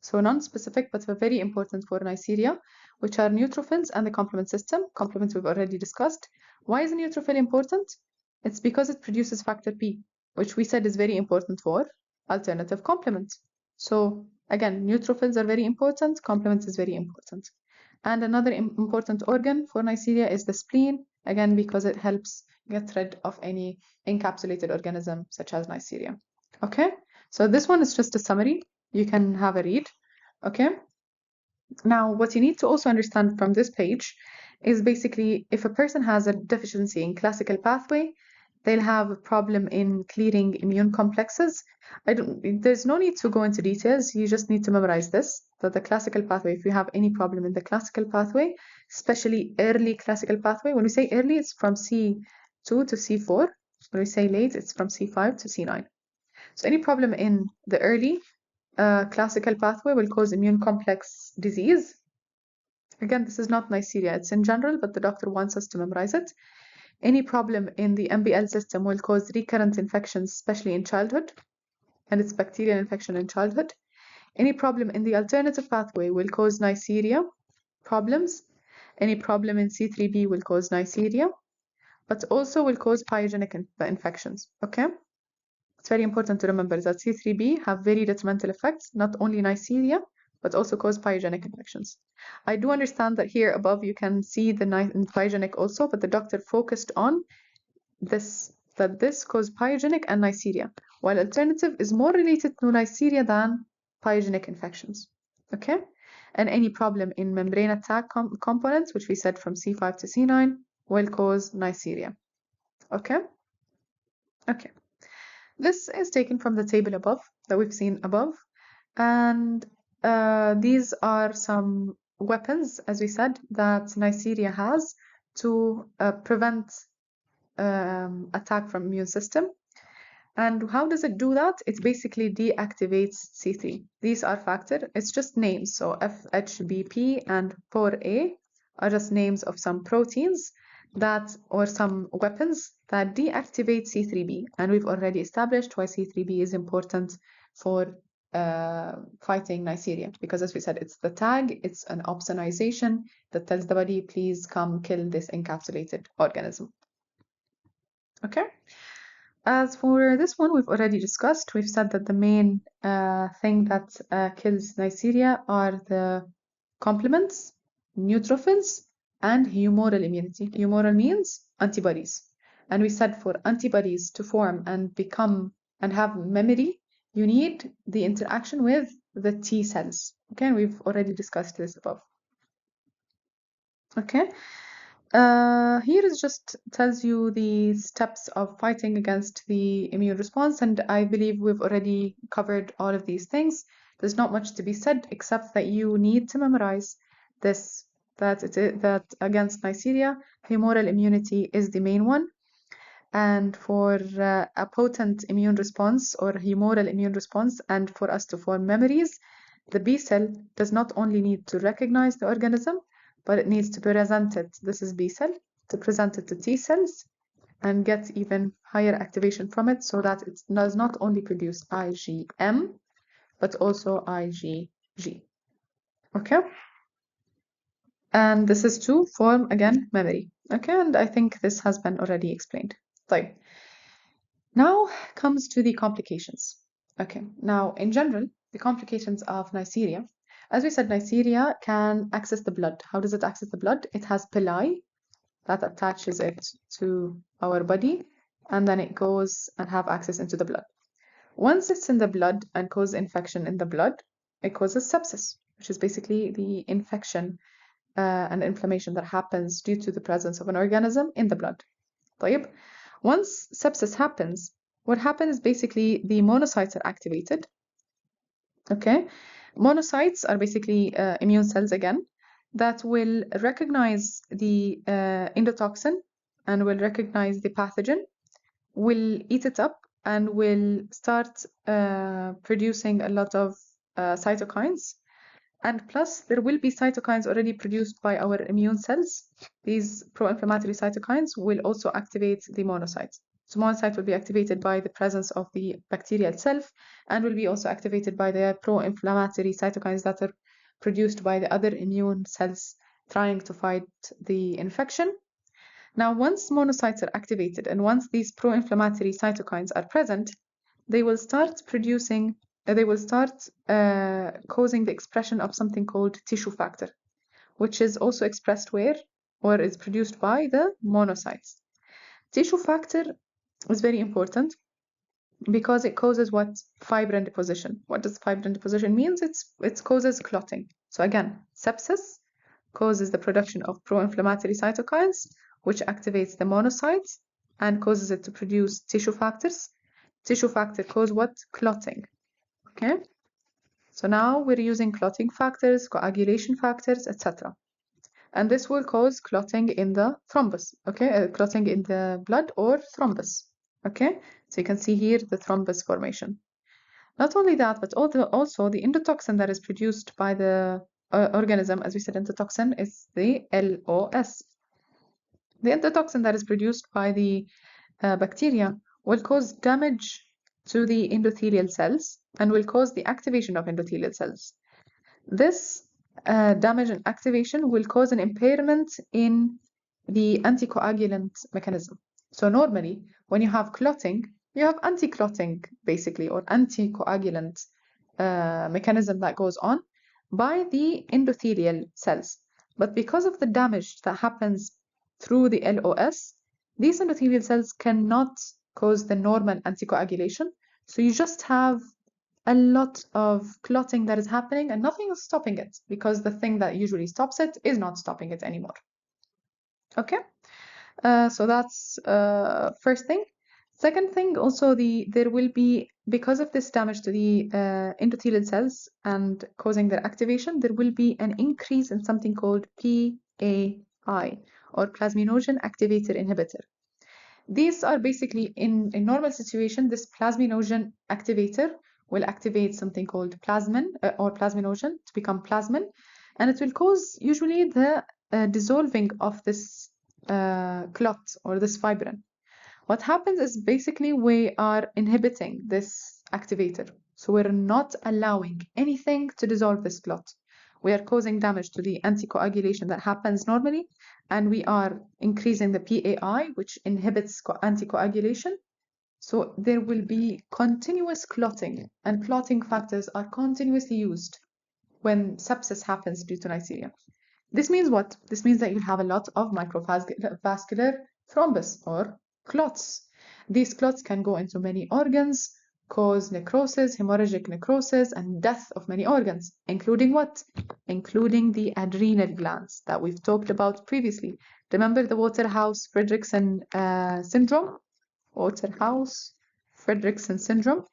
so non-specific, but very important for Neisseria, which are neutrophils and the complement system. Complements we've already discussed. Why is a neutrophil important? It's because it produces factor P, which we said is very important for alternative complements. So again, neutrophils are very important, complements is very important. And another important organ for Neisseria is the spleen, again, because it helps get rid of any encapsulated organism such as Neisseria. Okay, so this one is just a summary. You can have a read. Okay, now what you need to also understand from this page is basically if a person has a deficiency in classical pathway, they'll have a problem in clearing immune complexes. There's no need to go into details. You just need to memorize this, that the classical pathway, if you have any problem in the classical pathway, especially early classical pathway, when we say early, it's from C2 to C4. When we say late, it's from C5 to C9. So any problem in the early classical pathway will cause immune complex disease. Again, this is not Neisseria, it's in general, but the doctor wants us to memorize it. Any problem in the MBL system will cause recurrent infections, especially in childhood, and it's bacterial infection in childhood. Any problem in the alternative pathway will cause Neisseria problems. Any problem in C3b will cause Neisseria, but also will cause pyogenic infections, okay? it's very important to remember that C3b have very detrimental effects, not only Neisseria, but also cause pyogenic infections. I do understand that here above you can see the pyogenic also, but the doctor focused on this, that this cause pyogenic and Neisseria, while alternative is more related to Neisseria than pyogenic infections. Okay? And any problem in membrane attack components, which we said from C5 to C9, will cause Neisseria. Okay? Okay. This is taken from the table above that we've seen above. And these are some weapons, as we said, that Neisseria has to prevent attack from immune system. And how does it do that? It basically deactivates C3. These are factors. It's just names. So FHBP and 4A are just names of some proteins that, or some weapons that deactivate C3b. And we've already established why C3b is important for fighting Neisseria, because as we said, it's the tag, it's an opsonization that tells the body, please come kill this encapsulated organism. Okay. As for this one, we've already discussed. We've said that the main thing that kills Neisseria are the complements, neutrophils, and humoral immunity. Humoral means antibodies. And we said for antibodies to form and become and have memory, you need the interaction with the T cells. Okay, and we've already discussed this above. Okay. Here it just tells you the steps of fighting against the immune response, and I believe we've already covered all of these things. There's not much to be said except that you need to memorize this, that against Neisseria, humoral immunity is the main one. And for a potent immune response or humoral immune response, and for us to form memories, the B cell does not only need to recognize the organism, but it needs to present it. This is B cell, to present it to T cells and get even higher activation from it, so that it does not only produce IgM, but also IgG. Okay? And this is to form, again, memory. Okay, and I think this has been already explained. So, now comes to the complications. Okay, now in general, the complications of Neisseria. As we said, Neisseria can access the blood. How does it access the blood? It has pili that attaches it to our body, and then it goes and have access into the blood. Once it's in the blood and causes infection in the blood, it causes sepsis, which is basically the infection and inflammation that happens due to the presence of an organism in the blood. طيب. Once sepsis happens, what happens is basically the monocytes are activated. Okay, monocytes are basically immune cells again that will recognize the endotoxin and will recognize the pathogen, will eat it up, and will start producing a lot of cytokines. And plus, there will be cytokines already produced by our immune cells. These pro-inflammatory cytokines will also activate the monocytes. So monocyte will be activated by the presence of the bacteria itself, and will be also activated by the pro-inflammatory cytokines that are produced by the other immune cells trying to fight the infection. Now, once monocytes are activated, and once these pro-inflammatory cytokines are present, they will start producing causing the expression of something called tissue factor, which is also expressed where, or is produced by the monocytes. Tissue factor is very important because it causes what? Fibrin deposition. What does fibrin deposition mean? It causes clotting. So again, sepsis causes the production of pro-inflammatory cytokines, which activates the monocytes and causes it to produce tissue factors. Tissue factor cause what? Clotting. Okay, so now we're using clotting factors, coagulation factors, etc. And this will cause clotting in the thrombus, okay, clotting in the blood or thrombus, okay? So you can see here the thrombus formation. Not only that, but also the endotoxin that is produced by the organism, as we said, endotoxin is the LOS. The endotoxin that is produced by the bacteria will cause damage to the endothelial cells and will cause the activation of endothelial cells. This damage and activation will cause an impairment in the anticoagulant mechanism. So normally, when you have clotting, you have anti-clotting, basically, or anticoagulant mechanism that goes on by the endothelial cells. But because of the damage that happens through the LOS, these endothelial cells cannot cause the normal anticoagulation. So you just have a lot of clotting that is happening and nothing is stopping it because the thing that usually stops it is not stopping it anymore. Okay, so that's first thing. Second thing, also there will be, because of this damage to the endothelial cells and causing their activation, there will be an increase in something called PAI, or plasminogen activator inhibitor. These are basically, in a normal situation, this plasminogen activator will activate something called plasmin or plasminogen to become plasmin, and it will cause usually the dissolving of this clot or this fibrin. What happens is basically we are inhibiting this activator. So we're not allowing anything to dissolve this clot. We are causing damage to the anticoagulation that happens normally, and we are increasing the PAI, which inhibits anticoagulation. So there will be continuous clotting, and clotting factors are continuously used when sepsis happens due to Neisseria. This means what? This means that you have a lot of microvascular thrombus or clots. These clots can go into many organs, cause necrosis, hemorrhagic necrosis, and death of many organs, including what? Including the adrenal glands that we've talked about previously. Remember the Waterhouse-Friderichsen syndrome? Waterhouse-Friderichsen syndrome.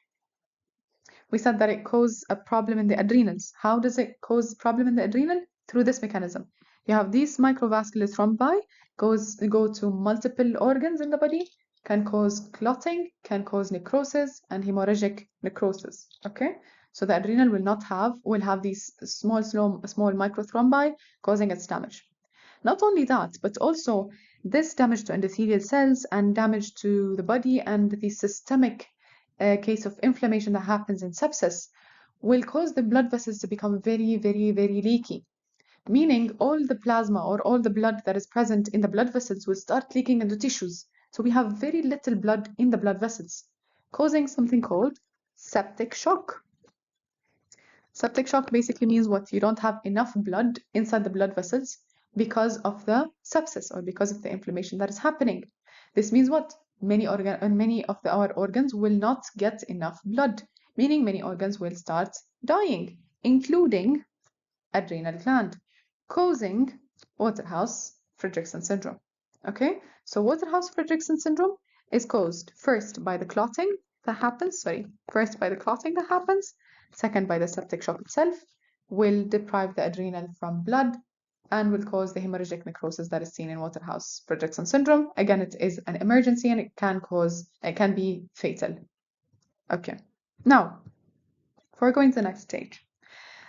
We said that it causes a problem in the adrenals. How does it cause problem in the adrenal? Through this mechanism. You have these microvascular thrombi go to multiple organs in the body, can cause clotting, can cause necrosis and hemorrhagic necrosis. Okay, so the adrenal will have these small microthrombi causing its damage. Not only that, but also this damage to endothelial cells and damage to the body and the systemic case of inflammation that happens in sepsis will cause the blood vessels to become very, very, very leaky. Meaning all the plasma or all the blood that is present in the blood vessels will start leaking into tissues. So we have very little blood in the blood vessels, causing something called septic shock. Septic shock basically means what? You don't have enough blood inside the blood vessels because of the sepsis or because of the inflammation that is happening. This means what? Many of our organs will not get enough blood, meaning many organs will start dying, including adrenal gland, causing Waterhouse-Friderichsen syndrome. Okay, so Waterhouse-Friderichsen syndrome is caused first by the clotting that happens, second by the septic shock itself, will deprive the adrenal from blood and will cause the hemorrhagic necrosis that is seen in Waterhouse-Friderichsen syndrome. Again, it is an emergency and it can be fatal. Okay, now, before going to the next stage,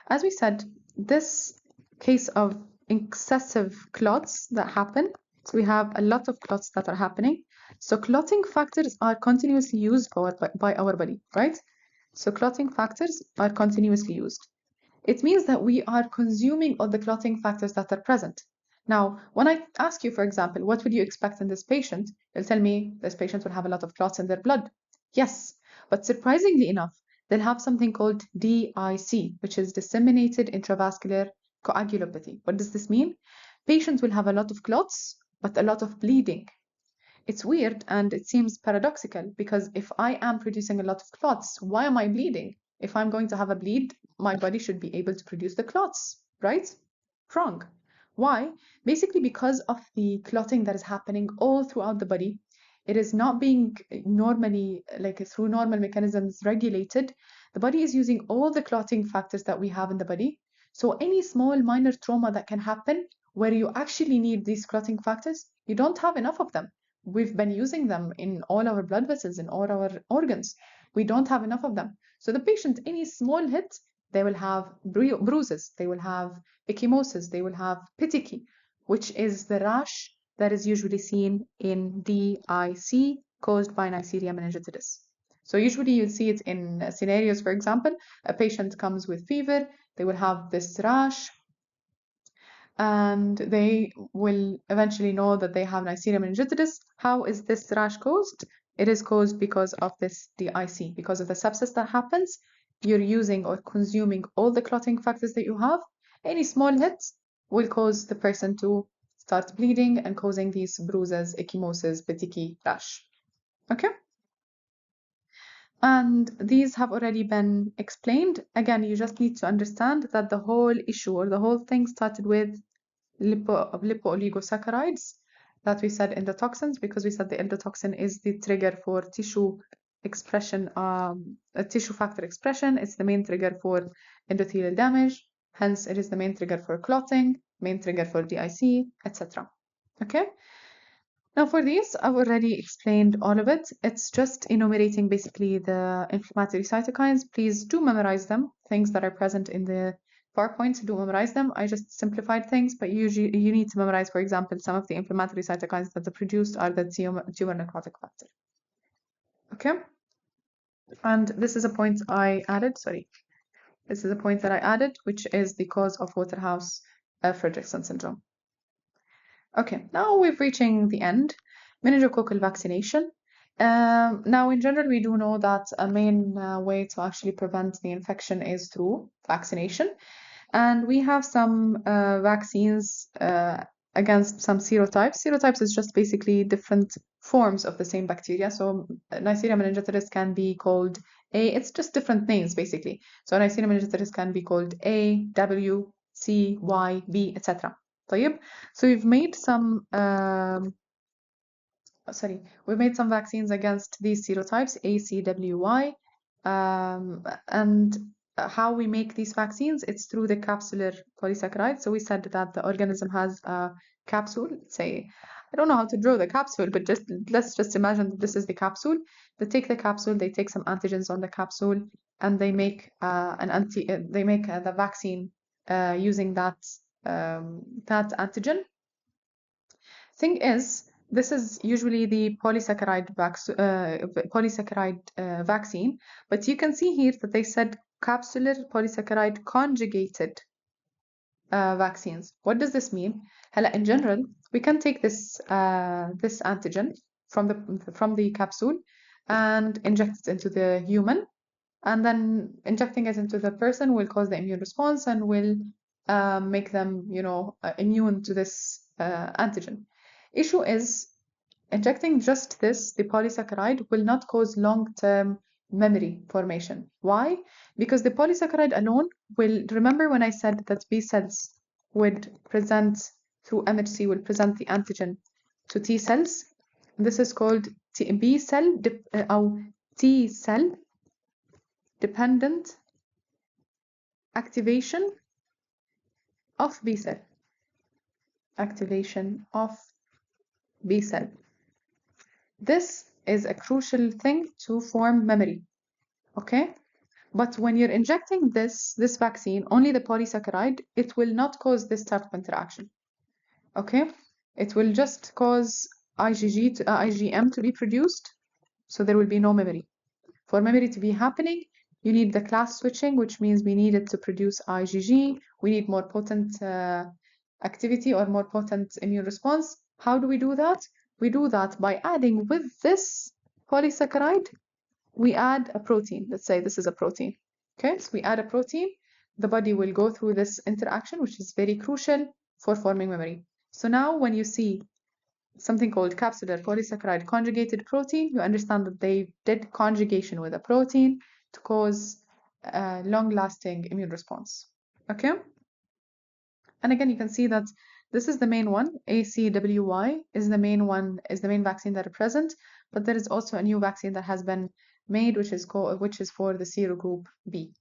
as we said, this case of excessive clots that happen, so we have a lot of clots that are happening. So clotting factors are continuously used by our body, right? So clotting factors are continuously used. It means that we are consuming all the clotting factors that are present. Now, when I ask you, for example, what would you expect in this patient? You'll tell me this patient will have a lot of clots in their blood. Yes, but surprisingly enough, they'll have something called DIC, which is disseminated intravascular coagulopathy. What does this mean? Patients will have a lot of clots, but a lot of bleeding. It's weird and it seems paradoxical because if I am producing a lot of clots, why am I bleeding? If I'm going to have a bleed, my body should be able to produce the clots, right? Wrong. Why? Basically because of the clotting that is happening all throughout the body. It is not being normally, like through normal mechanisms, regulated. The body is using all the clotting factors that we have in the body. So any small minor trauma that can happen where you actually need these clotting factors, you don't have enough of them. We've been using them in all our blood vessels, in all our organs. We don't have enough of them. So the patient, any small hit, they will have bruises, they will have ecchymosis, they will have petechiae, which is the rash that is usually seen in DIC caused by Neisseria meningitidis. So usually you'll see it in scenarios, for example, a patient comes with fever, they will have this rash, and they will eventually know that they have Neisseria meningitidis. How is this rash caused? It is caused because of this DIC, because of the sepsis that happens. You're using or consuming all the clotting factors that you have. Any small hit will cause the person to start bleeding and causing these bruises, ecchymosis, petechiae, rash. Okay? And these have already been explained. Again, you just need to understand that the whole issue or the whole thing started with lipooligosaccharides that we said in the toxins, because we said the endotoxin is the trigger for tissue expression, tissue factor expression. It's the main trigger for endothelial damage. Hence, it is the main trigger for clotting, main trigger for DIC, etc. Okay? Now for these, I've already explained all of it. It's just enumerating basically the inflammatory cytokines. Please do memorize them, things that are present in the PowerPoint, do memorize them. I just simplified things, but usually you need to memorize, for example, some of the inflammatory cytokines that are produced are the tumor necrotic factor. Okay? And this is a point I added, sorry. This is a point that I added, which is the cause of Waterhouse-Friderichsen syndrome. Okay, now we're reaching the end. Meningococcal vaccination. Now, in general, we do know that a main way to actually prevent the infection is through vaccination. And we have some vaccines against some serotypes. Serotypes is just basically different forms of the same bacteria. So Neisseria meningitidis can be called it's just different names, basically. So Neisseria meningitidis can be called A, W, C, Y, B, etc. طيب. So we've made some vaccines against these serotypes, A, C, W, Y. And how we make these vaccines, it's through the capsular polysaccharide. So we said that the organism has a capsule. Say, I don't know how to draw the capsule, but let's just imagine that this is the capsule. They take the capsule, they take some antigens on the capsule, and they make the vaccine using that antigen. Thing is, this is usually the polysaccharide vaccine, but you can see here that they said capsular polysaccharide conjugated vaccines. What does this mean? In general, we can take this antigen from the capsule and inject it into the human, and then injecting it into the person will cause the immune response and will make them, immune to this antigen. Issue is, injecting just the polysaccharide, will not cause long-term memory formation. Why? Because the polysaccharide alone will, remember when I said that B cells would present, through MHC, will present the antigen to T cells? This is called T cell dependent activation of B cell. Activation of B cell. This is a crucial thing to form memory, okay? But when you're injecting this vaccine, only the polysaccharide, it will not cause this type of interaction, okay? It will just cause IgM to be produced, so there will be no memory. For memory to be happening, you need the class switching, which means we need it to produce IgG. We need more potent activity or more potent immune response. How do we do that? We do that by adding with this polysaccharide, we add a protein. Let's say this is a protein. Okay, so we add a protein. The body will go through this interaction, which is very crucial for forming memory. So now when you see something called capsular polysaccharide conjugated protein, you understand that they did conjugation with a protein to cause a long-lasting immune response. Okay? And again, you can see that this is the main one. ACWY is the main one, is the main vaccine that are present, but there is also a new vaccine that has been made, which is for the serogroup B.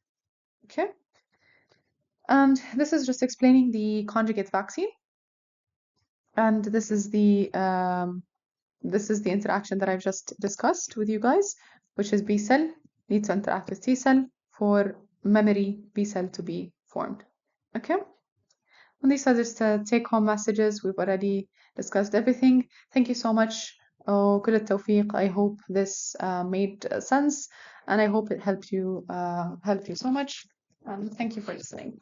Okay? And this is just explaining the conjugate vaccine. And this is the interaction that I've just discussed with you guys, which is B cell needs to interact with T cell for memory B cell to be formed. Okay? And these are just take-home messages. We've already discussed everything. Thank you so much. كل التوفيق. I hope this made sense, and I hope it helped you so much. Thank you for listening.